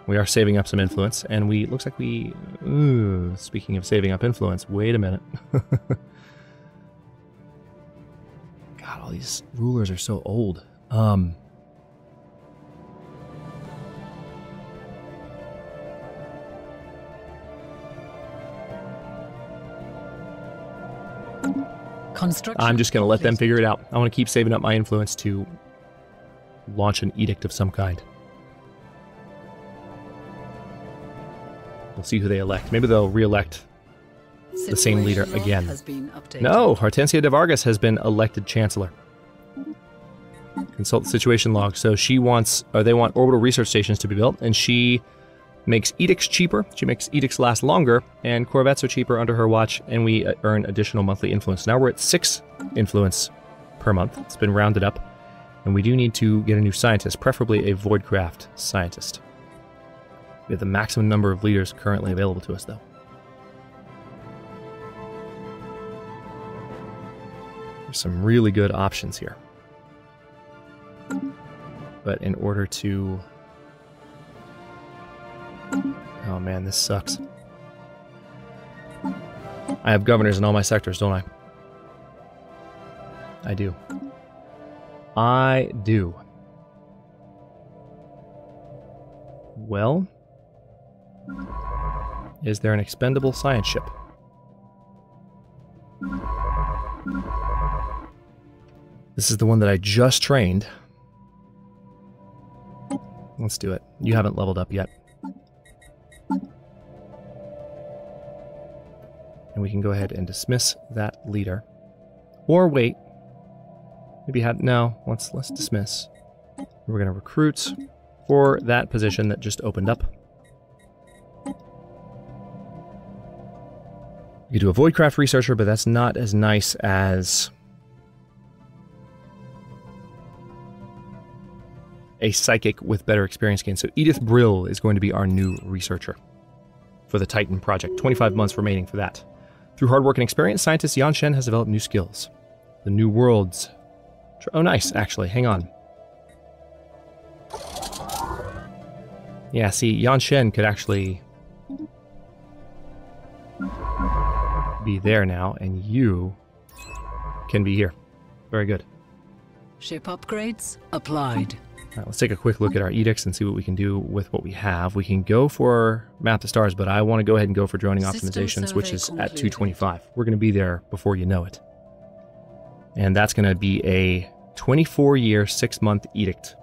We are saving up some influence, and we... looks like we... Ooh, speaking of saving up influence, wait a minute. God, all these rulers are so old. I'm just going to let them figure it out. I want to keep saving up my influence to launch an edict of some kind. We'll see who they elect. Maybe they'll re-elect the same leader again. No, Hortensia de Vargas has been elected chancellor. Consult the situation log. So she wants, or they want orbital research stations to be built, and she makes edicts cheaper. She makes edicts last longer, and corvettes are cheaper under her watch, and we earn additional monthly influence. Now we're at 6 influence per month. It's been rounded up, and we do need to get a new scientist, preferably a Voidcraft scientist. We have the maximum number of leaders currently available to us, though. There's some really good options here. But in order to... Oh man, this sucks. I have governors in all my sectors, don't I? I do. I do. Well... Is there an expendable science ship? This is the one that I just trained. Let's do it. You haven't leveled up yet. And we can go ahead and dismiss that leader. Or wait. Maybe have... No, let's dismiss. We're going to recruit for that position that just opened up. You do a Voidcraft researcher, but that's not as nice as a psychic with better experience gain. So Edith Brill is going to be our new researcher for the Titan project. 25 months remaining for that. Through hard work and experience, scientist Yan Shen has developed new skills. The new worlds. Oh, nice, actually. Hang on. Yeah, see, Yan Shen could actually be there now, and you can be here. Very good. Ship upgrades applied. All right, let's take a quick look at our edicts and see what we can do with what we have. We can go for Map the Stars, but I want to go ahead and go for droning optimizations, which is at 225. We're going to be there before you know it. And that's going to be a 24-year, 6-month edict,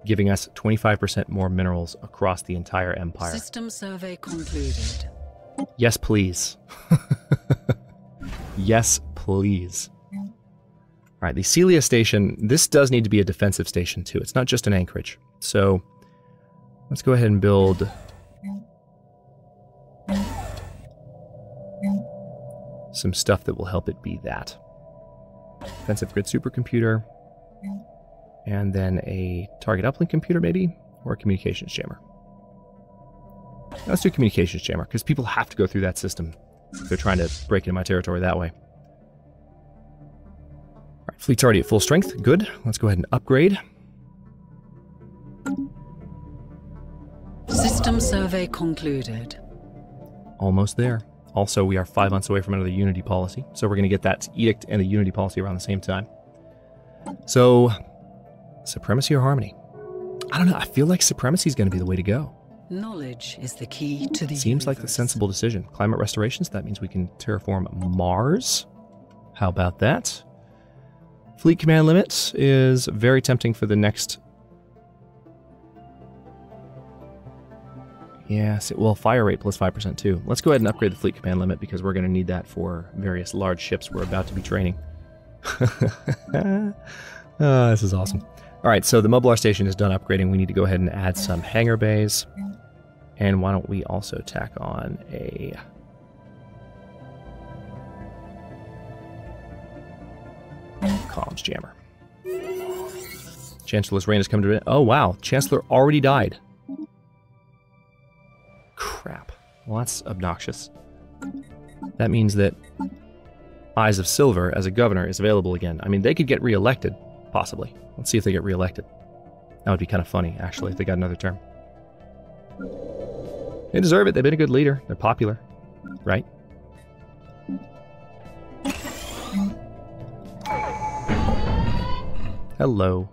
giving us 25% more minerals across the entire empire. System survey concluded. Yes, please. Yes, please. All right, the Celia station, this does need to be a defensive station, too. It's not just an anchorage. So let's go ahead and build some stuff that will help it be that. Defensive grid supercomputer, and then a target uplink computer, maybe, or a communications jammer. Let's do communications jammer, because people have to go through that system if they're trying to break into my territory that way. All right, fleet's already at full strength. Good. Let's go ahead and upgrade. System survey concluded. Almost there. Also, we are 5 months away from another Unity policy, so we're going to get that edict and the Unity policy around the same time. So, supremacy or harmony? I don't know. I feel like supremacy is going to be the way to go. Knowledge is the key to the Seems like the universe. sensible decision. Climate restorations, that means we can terraform Mars. How about that? Fleet command limit is very tempting for the next... Yes, well, fire rate plus 5% too. Let's go ahead and upgrade the fleet command limit because we're going to need that for various large ships we're about to be training. This is awesome. All right, so the Mobilar Station is done upgrading. We need to go ahead and add some hangar bays. And why don't we also tack on a... comms jammer. Chancellor's reign has come to an end. Oh, wow. Chancellor already died. Crap. Well, that's obnoxious. That means that Eyes of Silver as a governor is available again. I mean, they could get reelected, possibly. Let's see if they get reelected. That would be kind of funny, actually, if they got another term. They deserve it. They've been a good leader. They're popular, right? Hello.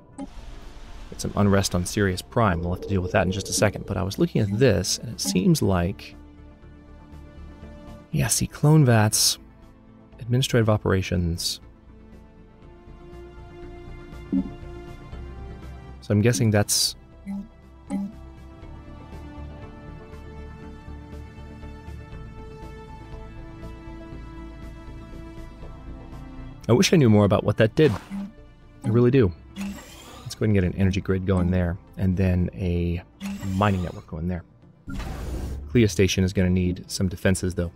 Get some unrest on Sirius Prime. We'll have to deal with that in just a second. But I was looking at this, and it seems like... yeah, see, clone vats, administrative operations. So I'm guessing that's... I wish I knew more about what that did. I really do. Let's go ahead and get an energy grid going there, and then a mining network going there. Clea Station is going to need some defenses, though.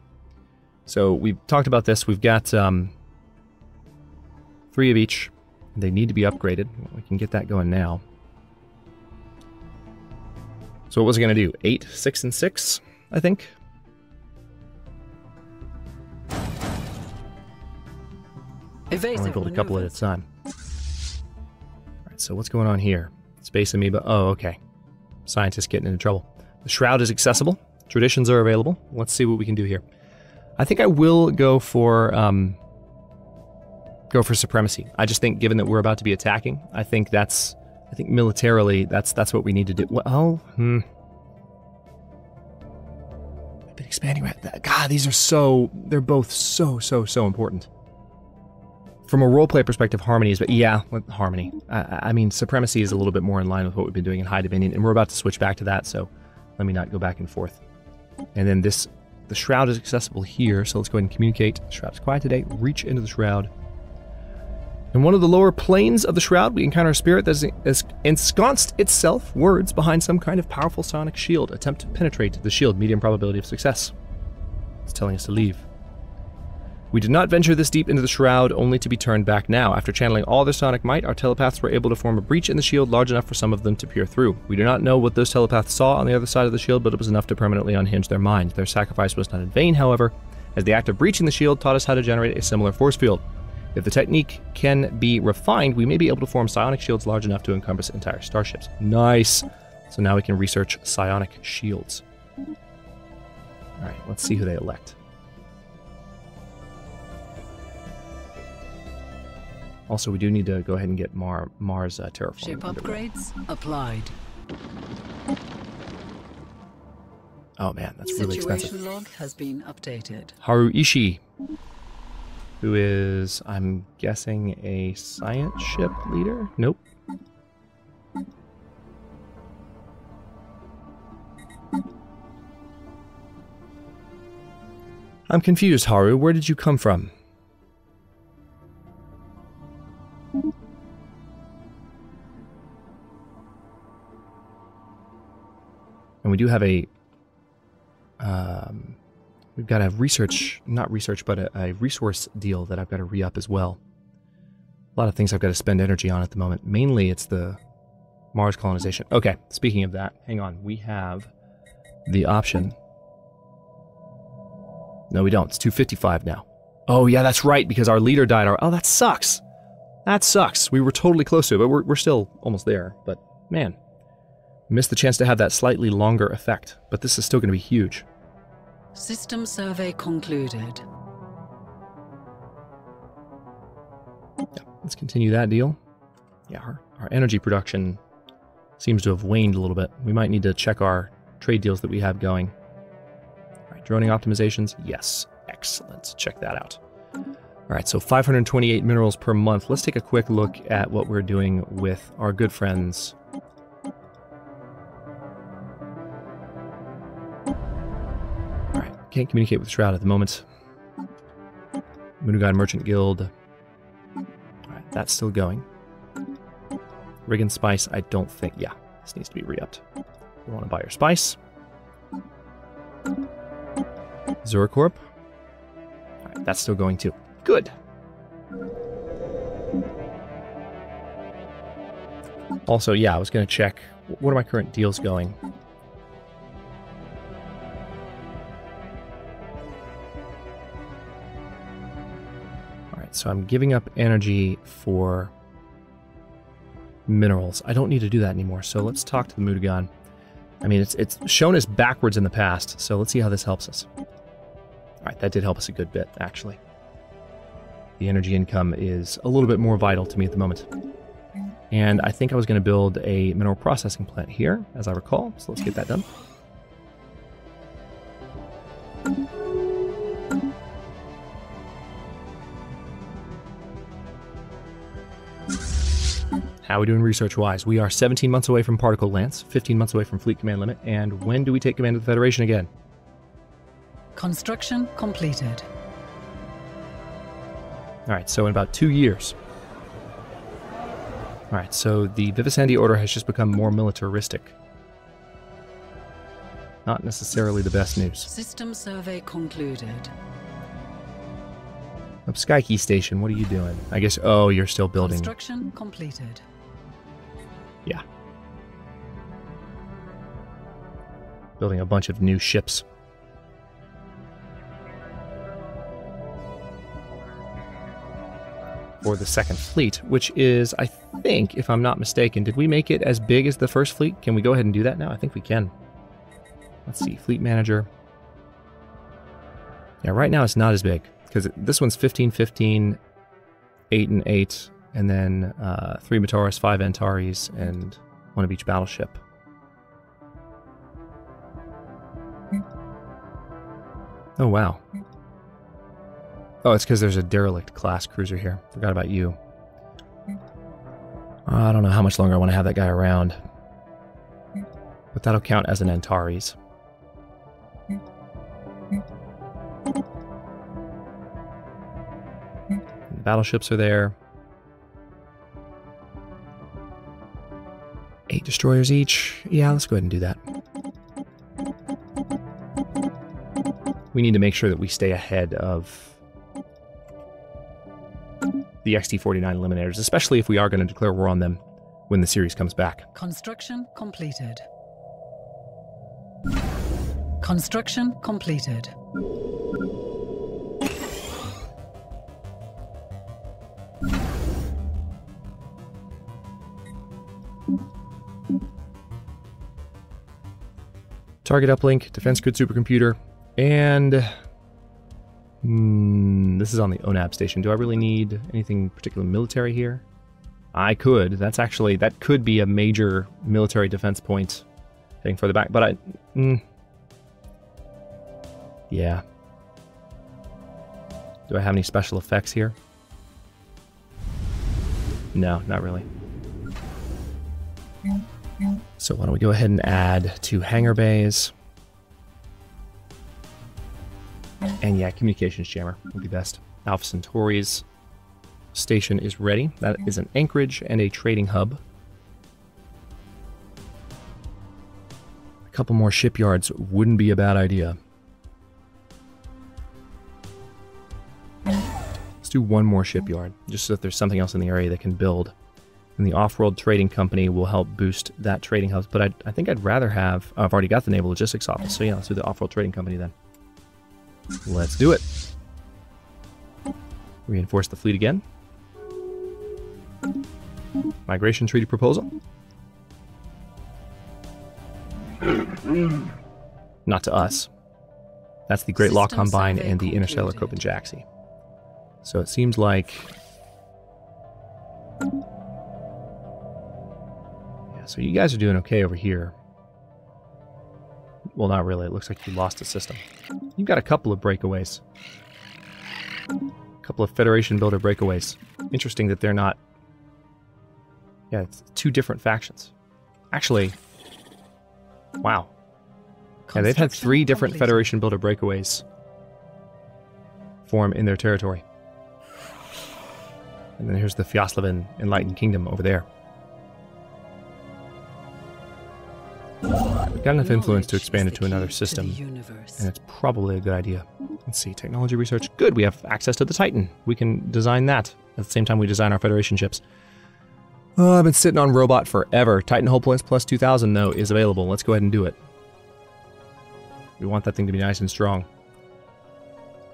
So we've talked about this. We've got 3 of each. They need to be upgraded. We can get that going now. So what was it going to do? 8, 6, and 6, I think? Only build a couple at a time. Alright, so what's going on here? Space Amoeba. Oh, okay. Scientists getting into trouble. The Shroud is accessible. Traditions are available. Let's see what we can do here. I think I will go for supremacy. I just think, given that we're about to be attacking, I think militarily that's what we need to do. Well, I've been expanding right. God, they're both so important. From a roleplay perspective, harmony is, but yeah, harmony. I mean, supremacy is a little bit more in line with what we've been doing in High Dominion, and we're about to switch back to that, so let me not go back and forth. And then the Shroud is accessible here, so let's go ahead and communicate. The Shroud is quiet today. Reach into the Shroud. In one of the lower planes of the Shroud, we encounter a spirit that has ensconced itself, words, behind some kind of powerful psionic shield. Attempt to penetrate the shield. Medium probability of success. It's telling us to leave. We did not venture this deep into the Shroud, only to be turned back now. After channeling all their sonic might, our telepaths were able to form a breach in the shield large enough for some of them to peer through. We do not know what those telepaths saw on the other side of the shield, but it was enough to permanently unhinge their minds. Their sacrifice was not in vain, however, as the act of breaching the shield taught us how to generate a similar force field. If the technique can be refined, we may be able to form psionic shields large enough to encompass entire starships. Nice! So now we can research psionic shields. Alright, let's see who they elect. Also, we do need to go ahead and get Mars terraforming. Ship upgrades applied. Oh man, that's really expensive. Situation log has been updated. Haru Ishii, who is, I'm guessing, a science ship leader? Nope. I'm confused, Haru. Where did you come from? And we do have a, we've got a a resource deal that I've got to re-up as well. A lot of things I've got to spend energy on at the moment. Mainly it's the Mars colonization. Okay, speaking of that, hang on. We have the option. No, we don't. It's 255 now. Oh, yeah, that's right, because our leader died. Oh, that sucks. That sucks. We were totally close to it, but we're still almost there. But, man. Missed the chance to have that slightly longer effect, but this is still going to be huge. System survey concluded. Yeah, let's continue that deal. Yeah, our energy production seems to have waned a little bit. We might need to check our trade deals that we have going. All right, droning optimizations. Yes, excellent. Check that out. All right, so 528 minerals per month. Let's take a quick look at what we're doing with our good friends. Can't communicate with Shroud at the moment. Munugan Merchant Guild. That's still going. Rig and spice, I don't think... Yeah, this needs to be re-upped. We want to buy your spice. Zuracorp. Alright, that's still going too. Good. Also, yeah, I was going to check, what are my current deals going? Alright, so I'm giving up energy for minerals. I don't need to do that anymore, so let's talk to the Mutagon. I mean, it's shown us backwards in the past, so let's see how this helps us. Alright, that did help us a good bit, actually. The energy income is a little bit more vital to me at the moment. And I think I was going to build a mineral processing plant here, as I recall, so let's get that done. How are we doing research-wise? We are 17 months away from Particle Lance, 15 months away from Fleet Command Limit, and when do we take command of the Federation again? Construction completed. Alright, so in about 2 years. Alright, so the Vivesandy Order has just become more militaristic. Not necessarily the best news. System survey concluded. Skyke Station, what are you doing? I guess, oh, you're still building. Construction completed. Yeah. Building a bunch of new ships. For the second fleet, which is, I think, if I'm not mistaken, did we make it as big as the first fleet? Can we go ahead and do that now? I think we can. Let's see, fleet manager. Yeah, right now it's not as big, because this one's 15, 15, 8 and 8, and then 3 Mataris, 5 Antares, and 1 of each battleship. Oh, wow. Oh, it's because there's a derelict class cruiser here. Forgot about you. I don't know how much longer I want to have that guy around. But that'll count as an Antares. The battleships are there. 8 destroyers each. Yeah, let's go ahead and do that. We need to make sure that we stay ahead of the XT-49 Eliminators, especially if we are going to declare war on them when the series comes back. Construction completed. Construction completed. Target uplink, defense grid supercomputer, and this is on the ONAB station. Do I really need anything particularly military here? I could. That could be a major military defense point heading further back, but yeah. Do I have any special effects here? No, not really. So why don't we go ahead and add 2 hangar bays. And yeah, communications jammer would be best. Alpha Centauri's station is ready. That is an anchorage and a trading hub. A couple more shipyards wouldn't be a bad idea. Let's do 1 more shipyard, just so that there's something else in the area that can build. And the Off-World Trading Company will help boost that trading hub. But I think I'd rather have... Oh, I've already got the Naval Logistics Office, so yeah, let's do the Off-World Trading Company then. Let's do it. Reinforce the fleet again. Migration treaty proposal. Not to us. That's the Great Law Combine and the Interstellar Copenjaxi. So it seems like... Yeah, so you guys are doing okay over here. Well, not really. It looks like you lost a system. You've got a couple of breakaways. A couple of Federation builder breakaways. Interesting that they're not... Yeah, it's 2 different factions. Actually... Wow. Yeah, they've had 3 different Federation builder breakaways form in their territory. And then here's the Fjaslevin Enlightened Kingdom over there. We've got enough influence to expand it to another system, and it's probably a good idea. Let's see, technology research. Good, we have access to the Titan. We can design that at the same time we design our Federation ships. Oh, I've been sitting on robot forever. Titan hull points plus 2,000, though, is available. Let's go ahead and do it. We want that thing to be nice and strong.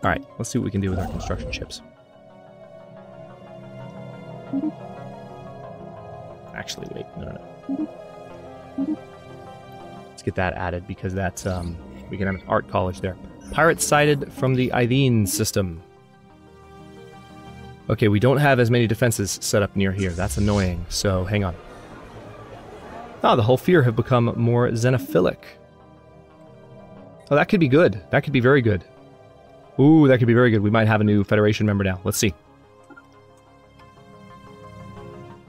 Alright, let's see what we can do with our construction ships. Actually, wait, no. Let's get that added, because that's, we can have an art college there. Pirates sighted from the Ithene system. Okay, we don't have as many defenses set up near here. That's annoying, so hang on. Ah, the Hulfir have become more xenophilic. Oh, that could be good. That could be very good. Ooh, that could be very good. We might have a new Federation member now. Let's see.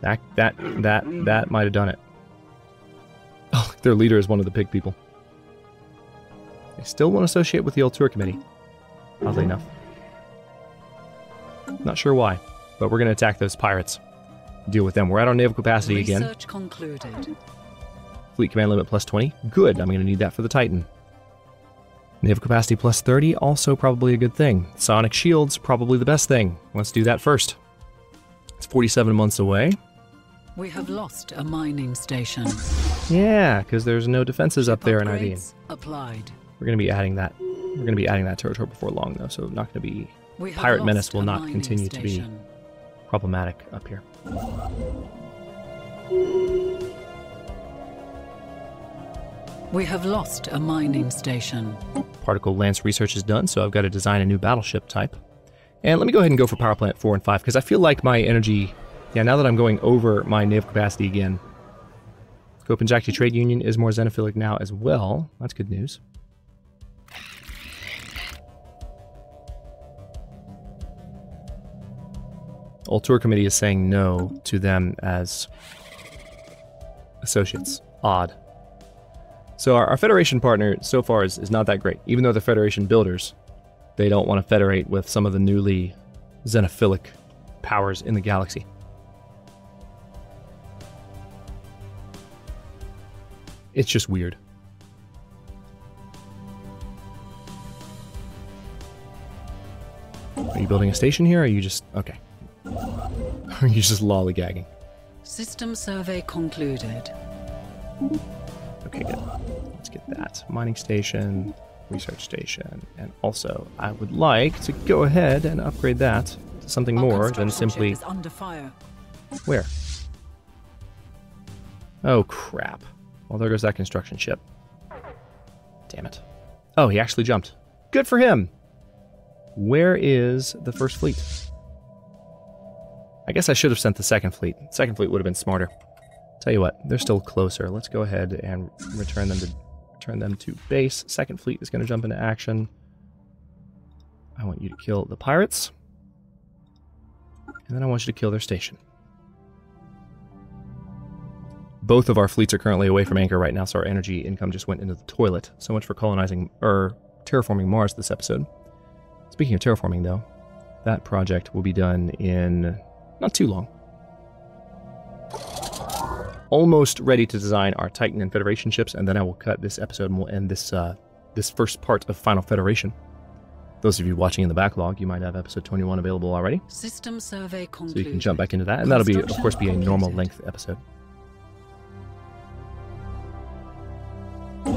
That might have done it. Oh, their leader is one of the pig people. They still won't associate with the old tour committee. Oddly enough. Not sure why, but we're going to attack those pirates. Deal with them. We're at our naval capacity again. Research concluded. Fleet command limit plus 20. Good, I'm going to need that for the Titan. Naval capacity plus 30, also probably a good thing. Psionic shields, probably the best thing. Let's do that first. It's 47 months away. We have lost a mining station. Yeah, because there's no defenses up there in Ithene. Applied. We're going to be adding that. We're going to be adding that territory before long, though, so not going to be... Pirate menace will not continue to be problematic up here. We have lost a mining station. Particle lance research is done, so I've got to design a new battleship type. And let me go ahead and go for power plant 4 and 5, because I feel like my energy... Yeah, now that I'm going over my naval capacity again. Kopenjaki Trade Union is more xenophilic now as well. That's good news. Old Tour Committee is saying no to them as associates. Odd. So our Federation partner so far is not that great. Even though the Federation builders, they don't want to federate with some of the newly xenophilic powers in the galaxy. It's just weird. Are you building a station here, or are you just... Okay. Are you just lollygagging? System survey concluded. Okay, good. Let's get that. Mining station, research station, and also I would like to go ahead and upgrade that to something more than simply... Is under fire. Where? Oh, crap. Well, there goes that construction ship. Damn it. Oh, he actually jumped. Good for him! Where is the first fleet? I guess I should have sent the second fleet. Second fleet would have been smarter. Tell you what, they're still closer. Let's go ahead and return them to base. Second fleet is going to jump into action. I want you to kill the pirates. And then I want you to kill their station. Both of our fleets are currently away from anchor right now, so our energy income just went into the toilet. So much for colonizing, or terraforming Mars this episode. Speaking of terraforming, though, that project will be done in not too long. Almost ready to design our Titan and Federation ships, and then I will cut this episode and we'll end this this first part of Final Federation. Those of you watching in the backlog, you might have episode 21 available already. System survey concluded. So you can jump back into that, and that'll be, of course, be a normal length episode. Let's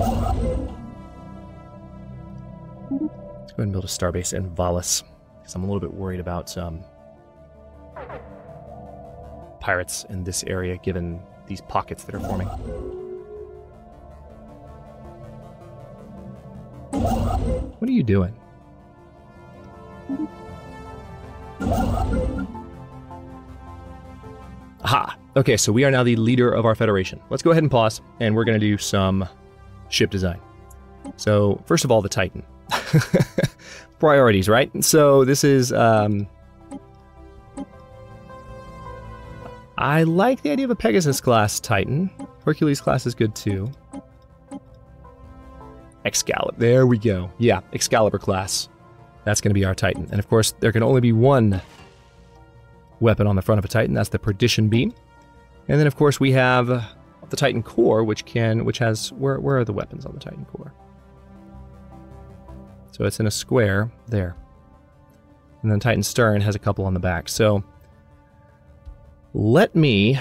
go ahead and build a starbase in Valis, because I'm a little bit worried about pirates in this area, given these pockets that are forming. What are you doing? Aha! Okay, so we are now the leader of our Federation. Let's go ahead and pause, and we're going to do some ship design. So, first of all, the Titan. Priorities, right? So, this is... I like the idea of a Pegasus-class Titan. Hercules class is good, too. Excalibur. There we go. Yeah, Excalibur class. That's going to be our Titan. And, of course, there can only be one weapon on the front of a Titan. That's the Perdition Beam. And then, of course, we have the Titan Core, which has... Where are the weapons on the Titan Core? So it's in a square there. And then Titan Stern has a couple on the back. So let me...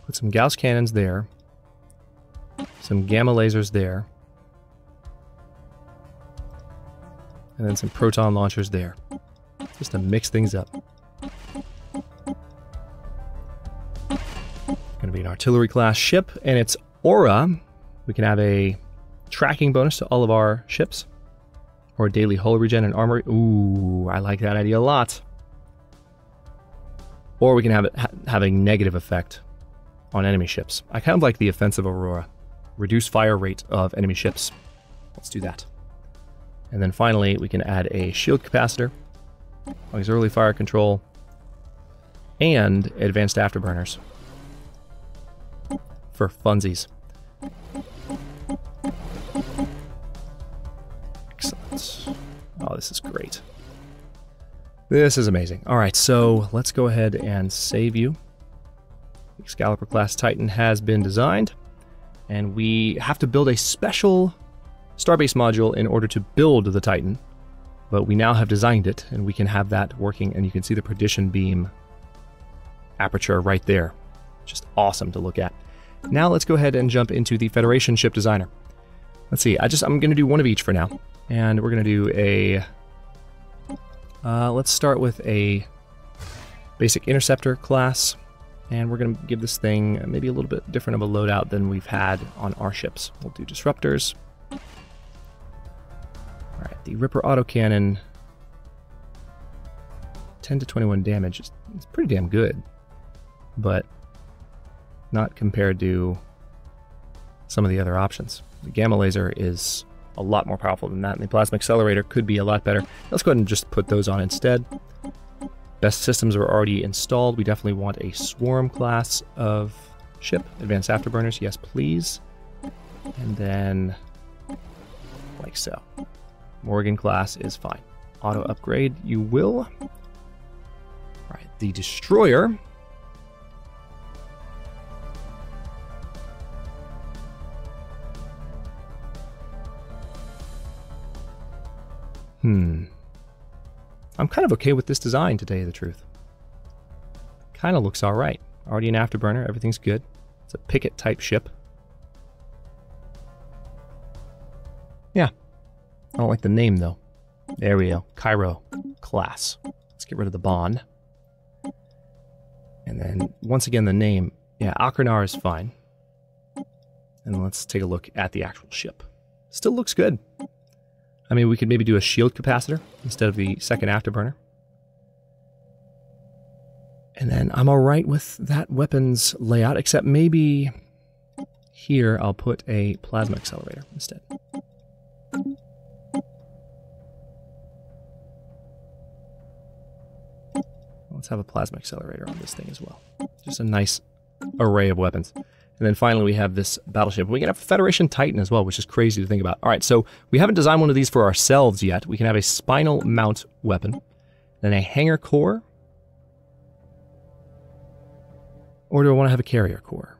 put some Gauss cannons there. Some gamma lasers there. And then some proton launchers there. Just to mix things up. Gonna be an artillery class ship, and its aura, we can have a tracking bonus to all of our ships. Or daily hull regen and armor. Ooh, I like that idea a lot. Or we can have it have a negative effect on enemy ships. I kind of like the offensive aurora. Reduce fire rate of enemy ships. Let's do that. And then finally, we can add a shield capacitor, auxiliary fire control, and advanced afterburners for funsies. Excellent. Oh, this is great. This is amazing. All right, so let's go ahead and save you. Excalibur class Titan has been designed, and we have to build a special Starbase module in order to build the Titan, but we now have designed it, and we can have that working, and you can see the Perdition Beam aperture right there. Just awesome to look at. Now let's go ahead and jump into the Federation ship designer. Let's see, I'm going to do one of each for now, and we're going to do a... let's start with a basic interceptor class. And we're going to give this thing maybe a little bit different of a loadout than we've had on our ships. We'll do disruptors. Alright, the Ripper autocannon. 10 to 21 damage. It's pretty damn good. But not compared to some of the other options. The Gamma Laser is a lot more powerful than that, and the Plasma Accelerator could be a lot better. Let's go ahead and just put those on instead. Best systems are already installed. We definitely want a Swarm class of ship. Advanced Afterburners, yes please. And then, like so. Morgan class is fine. Auto upgrade, you will. Alright, the Destroyer. I'm kind of okay with this design, to tell you the truth. Kind of looks alright. Already an afterburner, everything's good. It's a picket type ship. Yeah. I don't like the name though. There we go. Cairo class. Let's get rid of the bond. And then, once again, the name. Yeah, Akranar is fine. And let's take a look at the actual ship. Still looks good. I mean, we could maybe do a shield capacitor instead of the second afterburner. And then I'm alright with that weapons layout, except maybe here I'll put a plasma accelerator instead. Let's have a plasma accelerator on this thing as well. Just a nice array of weapons. And then finally we have this battleship. We can have a Federation Titan as well, which is crazy to think about. Alright, so we haven't designed one of these for ourselves yet. We can have a spinal mount weapon, then a hangar core. Or do I want to have a carrier core?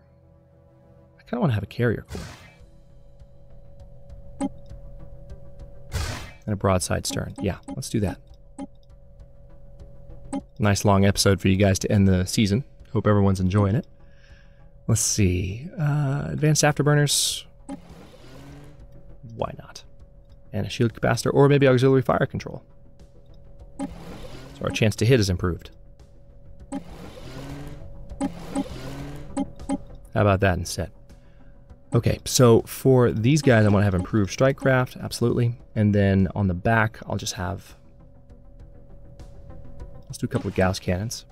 I kind of want to have a carrier core. And a broadside stern. Yeah, let's do that. Nice long episode for you guys to end the season. Hope everyone's enjoying it. Let's see. Advanced afterburners. Why not? And a shield capacitor, or maybe auxiliary fire control. So our chance to hit is improved. How about that instead? Okay, so for these guys, I want to have improved strike craft, absolutely. And then on the back, I'll just have... Let's do a couple of Gauss cannons.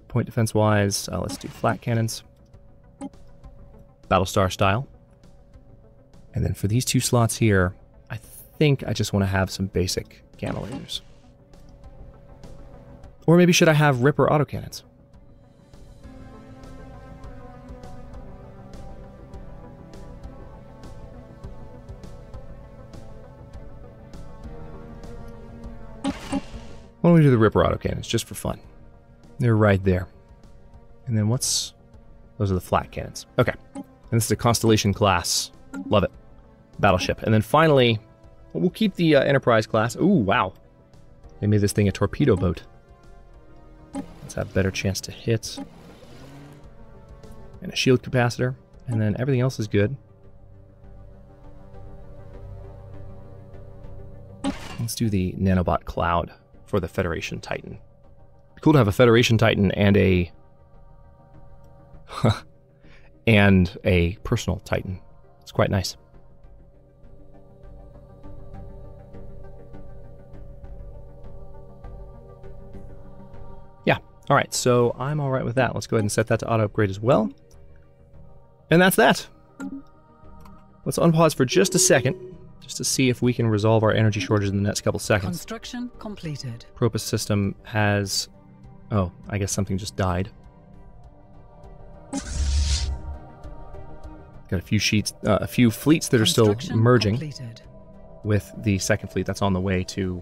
Point defense-wise, let's do flat cannons. Battlestar style. And then for these two slots here, I think I just want to have some basic gamma lasers. Or maybe should I have Ripper autocannons? Why don't we do the Ripper autocannons, just for fun? They're right there. And then what's... Those are the flat cannons. Okay. And this is a Constellation class. Love it. Battleship. And then finally, we'll keep the Enterprise class. Ooh, wow. They made this thing a torpedo boat. Let's have a better chance to hit. And a shield capacitor. And then everything else is good. Let's do the Nanobot Cloud for the Federation Titan. Cool to have a Federation Titan and a... and a personal Titan. It's quite nice. Yeah, alright, so I'm alright with that. Let's go ahead and set that to auto-upgrade as well. And that's that. Let's unpause for just a second, just to see if we can resolve our energy shortage in the next couple seconds. Construction completed. Propus system has... Oh, I guess something just died. Got a few fleets that are still merging completed with the second fleet that's on the way to...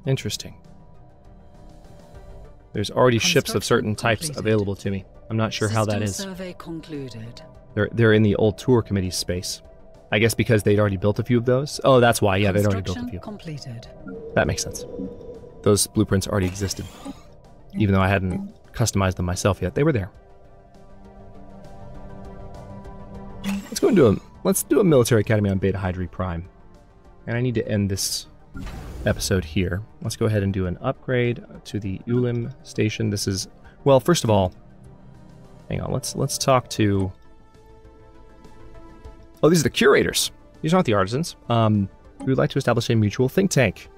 Interesting. There's already ships of certain types available to me. I'm not sure how that is. Survey concluded. They're in the old tour committee space. I guess because they'd already built a few of those. Oh, that's why. Yeah, they'd already built a few. Completed. That makes sense. Those blueprints already existed. Even though I hadn't customized them myself yet, they were there. Let's go and let's do a military academy on Beta Hydri Prime. And I need to end this episode here. Let's go ahead and do an upgrade to the Yulin station. This is, well, first of all, hang on, let's talk to... Oh, these are the curators. These aren't the artisans. We would like to establish a mutual think tank.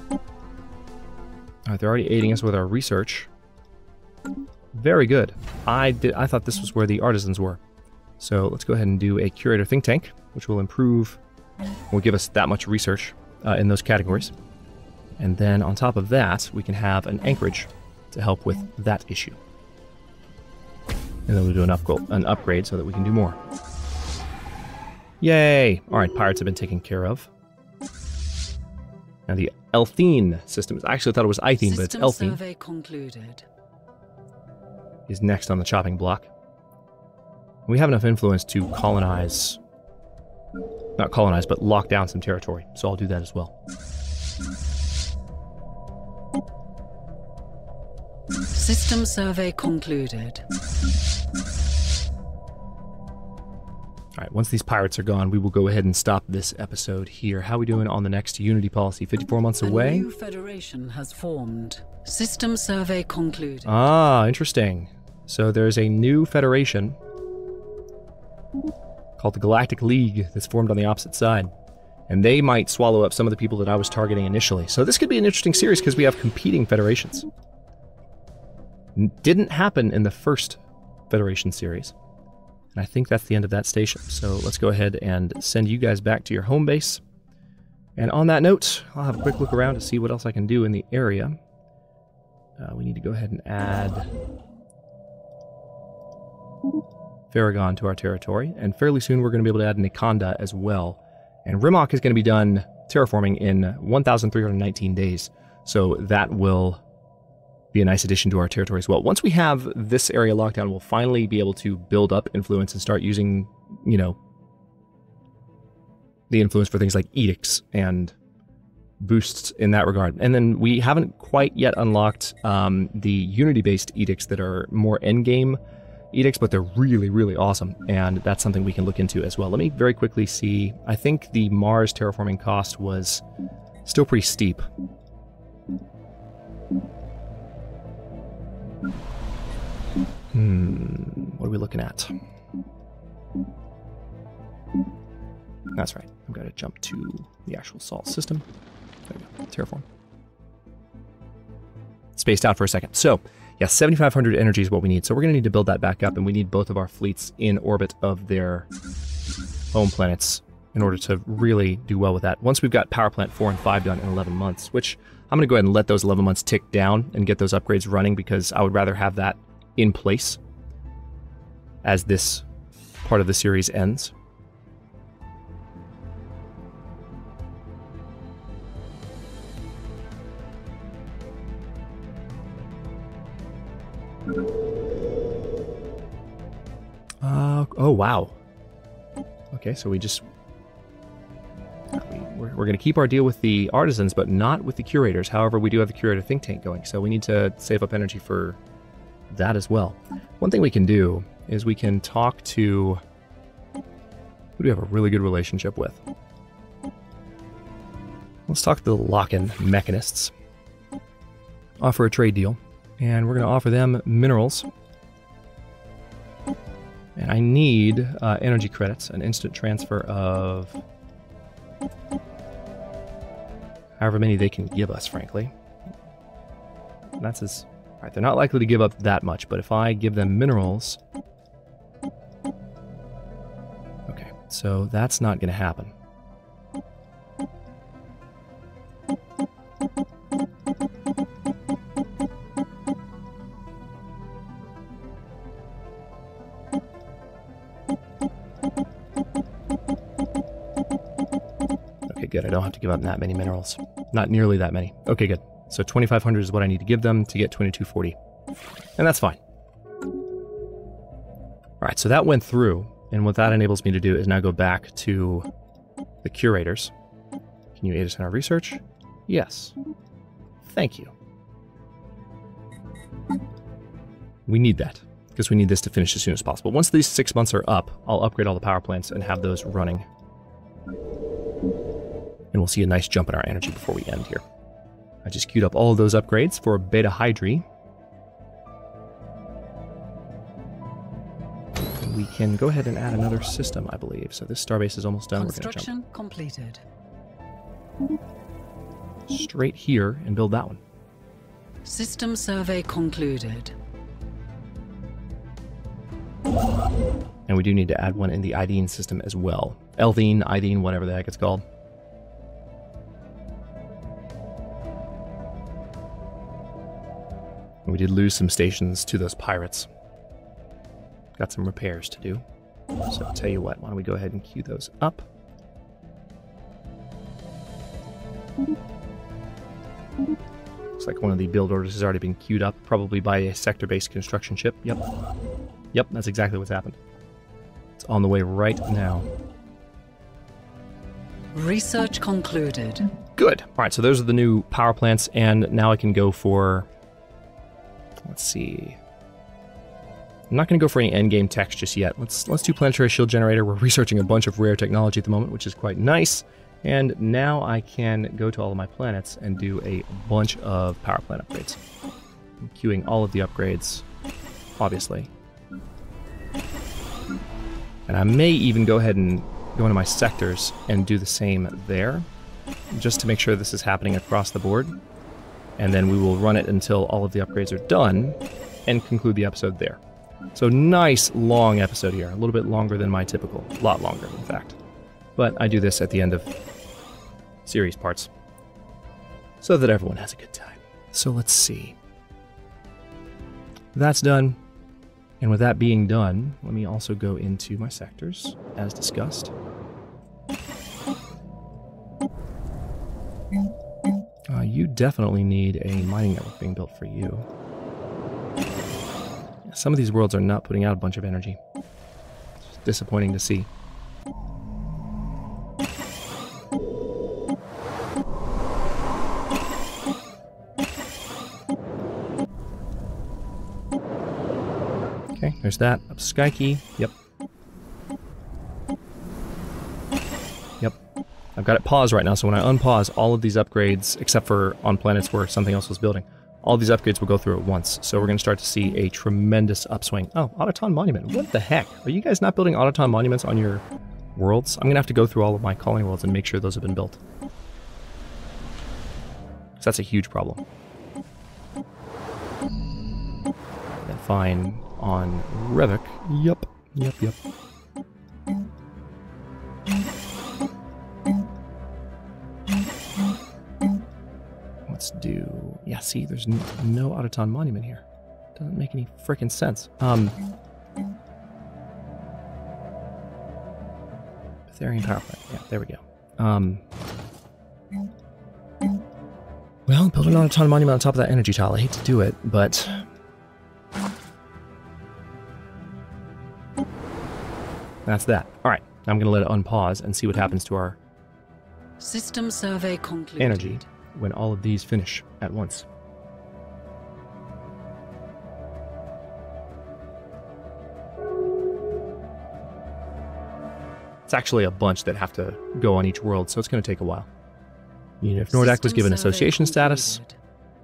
Alright, they're already aiding us with our research. Very good. I thought this was where the artisans were. So let's go ahead and do a curator think tank, which will improve, will give us that much research in those categories. And then on top of that, we can have an anchorage to help with that issue. And then we'll do an upgrade so that we can do more. Yay! Alright, pirates have been taken care of. Now the Elthine system, I actually thought it was Ithene, but it's Elthine. Survey concluded. Is next on the chopping block. We have enough influence to colonize... Not colonize, but lock down some territory. So I'll do that as well. System survey concluded. Alright, once these pirates are gone, we will go ahead and stop this episode here. How are we doing on the next Unity policy? 54 months away? A new federation has formed. System survey concluded. Ah, interesting. So there's a new federation called the Galactic League that's formed on the opposite side. And they might swallow up some of the people that I was targeting initially. So this could be an interesting series because we have competing federations. Didn't happen in the first Federation series. And I think that's the end of that station. So let's go ahead and send you guys back to your home base. And on that note, I'll have a quick look around to see what else I can do in the area. We need to go ahead and add Farragon to our territory. And fairly soon we're going to be able to add Nikonda as well. And Rimok is going to be done terraforming in 1,319 days. So that will be a nice addition to our territory as well. Once we have this area locked down, we'll finally be able to build up influence and start using, you know, the influence for things like edicts and boosts in that regard. And then we haven't quite yet unlocked the Unity-based edicts that are more endgame edicts, but they're really, really awesome. And that's something we can look into as well. Let me very quickly see. I think the Mars terraforming cost was still pretty steep. What are we looking at? That's right. I've got to jump to the actual Sol system. There we go. Terraform. Spaced out for a second. So, yeah, 7,500 energy is what we need. So we're going to need to build that back up, and we need both of our fleets in orbit of their home planets in order to really do well with that. Once we've got Power Plant 4 and 5 done in 11 months, which I'm going to go ahead and let those 11 months tick down and get those upgrades running because I would rather have that in place as this part of the series ends. Oh, wow. Okay, so we're going to keep our deal with the artisans, but not with the curators. However, we do have the curator think tank going, so we need to save up energy for that as well. One thing we can do is we can talk to who do we have a really good relationship with. Let's talk to the lock-in mechanists. Offer a trade deal, and we're going to offer them minerals. And I need energy credits, an instant transfer of however many they can give us, frankly. That's as... Alright, they're not likely to give up that much, but if I give them minerals... Okay, so that's not going to happen. Good, I don't have to give up that many minerals. Not nearly that many. Okay, good. So 2,500 is what I need to give them to get 2,240. And that's fine. Alright, so that went through, and what that enables me to do is now go back to the curators. Can you aid us in our research? Yes. Thank you. We need that, because we need this to finish as soon as possible. Once these 6 months are up, I'll upgrade all the power plants and have those running. And we'll see a nice jump in our energy before we end here. I just queued up all of those upgrades for Beta Hydri. And we can go ahead and add another system, I believe. So this starbase is almost done. Construction completed. Straight here and build that one. System survey concluded. And we do need to add one in the Idene system as well. Elthine, Idene, whatever the heck it's called. We did lose some stations to those pirates. Got some repairs to do. So I'll tell you what, why don't we go ahead and queue those up. Looks like one of the build orders has already been queued up, probably by a sector-based construction ship. Yep. Yep, that's exactly what's happened. It's on the way right now. Research concluded. Good. Alright, so those are the new power plants, and now I can go for... Let's see. I'm not going to go for any endgame text just yet. Let's do Planetary Shield Generator. We're researching a bunch of rare technology at the moment, which is quite nice. And now I can go to all of my planets and do a bunch of power plant upgrades. I'm queuing all of the upgrades, obviously. And I may even go ahead and go into my sectors and do the same there, just to make sure this is happening across the board. And then we will run it until all of the upgrades are done and conclude the episode there. So nice long episode here, a little bit longer than my typical, a lot longer in fact. But I do this at the end of series parts so that everyone has a good time. So let's see. That's done. And with that being done, let me also go into my sectors as discussed. You definitely need a mining network being built for you. Some of these worlds are not putting out a bunch of energy. It's disappointing to see. Okay, there's that. Up Skykey. Yep. Yep. I've got it paused right now, so when I unpause, all of these upgrades, except for on planets where something else was building, all these upgrades will go through at once. So we're going to start to see a tremendous upswing. Oh, Autoton Monument. What the heck? Are you guys not building Autoton Monuments on your worlds? I'm going to have to go through all of my colony worlds and make sure those have been built. So that's a huge problem. And fine on Revok. Yep. Let's let's do... Yeah, see, there's no Autoton monument here. Doesn't make any frickin' sense. Therian power plant. Yeah, there we go. Well, build an Autoton monument on top of that energy tile. I hate to do it, but... That's that. Alright, I'm going to let it unpause and see what happens to our System survey concluded. Energy when all of these finish at once. It's actually a bunch that have to go on each world, so it's going to take a while. Unit of Nordak was given association status.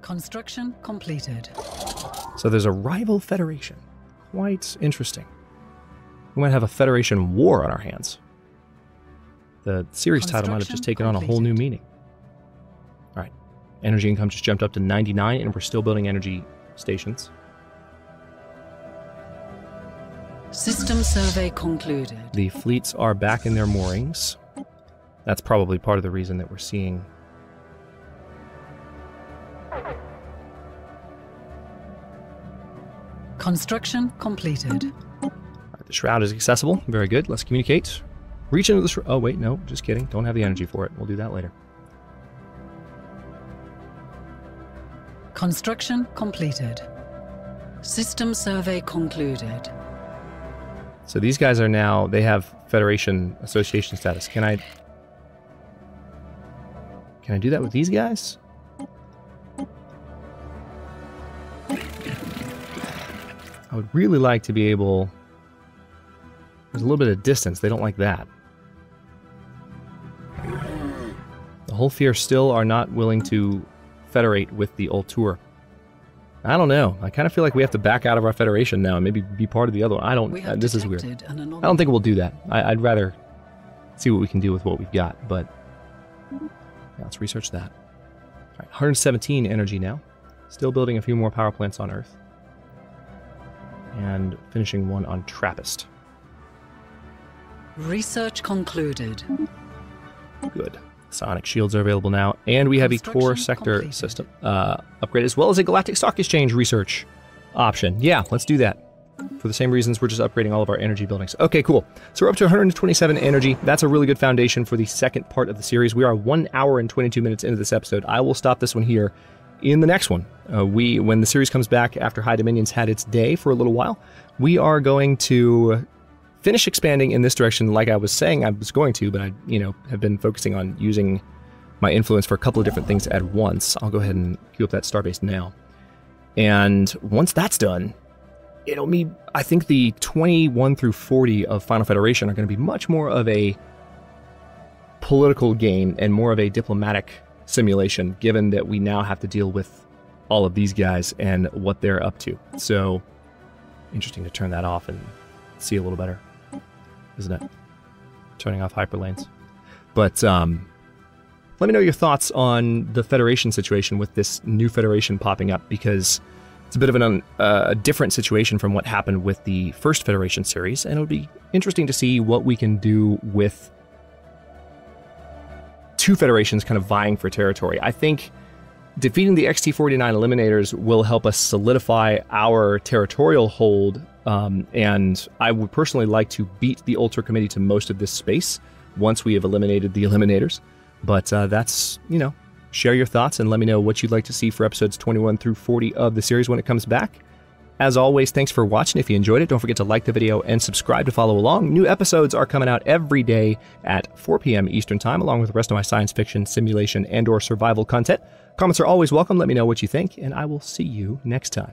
Construction completed. So there's a rival federation. Quite interesting. We might have a Federation war on our hands. The series title might have just taken on a whole new meaning. Alright. Energy income just jumped up to 99, and we're still building energy stations. System survey concluded. The fleets are back in their moorings. That's probably part of the reason that we're seeing... Construction completed. Alright, the Shroud is accessible. Very good. Let's communicate. Reach into the Shroud. Oh, wait, no. Just kidding. Don't have the energy for it. We'll do that later. Construction completed. System survey concluded. So these guys are now... They have Federation association status. Can I do that with these guys? I would really like to be able... There's a little bit of distance. They don't like that. The whole Fear still are not willing to federate with the Ultur. I don't know. I kind of feel like we have to back out of our Federation now and maybe be part of the other one. I don't... this is weird. I don't think we'll do that. I'd rather see what we can do with what we've got, but... Yeah, let's research that. All right, 117 energy now. Still building a few more power plants on Earth. And finishing one on Trappist. Research concluded. Good. Psionic shields are available now, and we have a core sector system upgrade, as well as a galactic stock exchange research option. Yeah, let's do that. For the same reasons, we're just upgrading all of our energy buildings. Okay, cool. So we're up to 127 energy. That's a really good foundation for the second part of the series. We are 1 hour and 22 minutes into this episode. I will stop this one here. In the next one, when the series comes back after High Dominion's had its day for a little while, we are going to finish expanding in this direction like I was saying I was going to, but I, have been focusing on using my influence for a couple of different things at once. I'll go ahead and queue up that starbase now. And once that's done, it'll be, I think the 21 through 40 of Final Federation are going to be much more of a political game and more of a diplomatic simulation, given that we now have to deal with all of these guys and what they're up to. So, interesting to turn that off and see a little better, isn't it? Turning off hyperlanes. But let me know your thoughts on the Federation situation with this new Federation popping up, because it's a bit of a different situation from what happened with the first Federation series, and it would be interesting to see what we can do with two Federations kind of vying for territory. I think defeating the XT49 Eliminators will help us solidify our territorial hold, and I would personally like to beat the Ultra Committee to most of this space once we have eliminated the Eliminators. But that's, share your thoughts and let me know what you'd like to see for episodes 21 through 40 of the series when it comes back. As always, thanks for watching. If you enjoyed it, don't forget to like the video and subscribe to follow along. New episodes are coming out every day at 4 p.m. Eastern Time, along with the rest of my science fiction, simulation, and/or survival content. Comments are always welcome. Let me know what you think, and I will see you next time.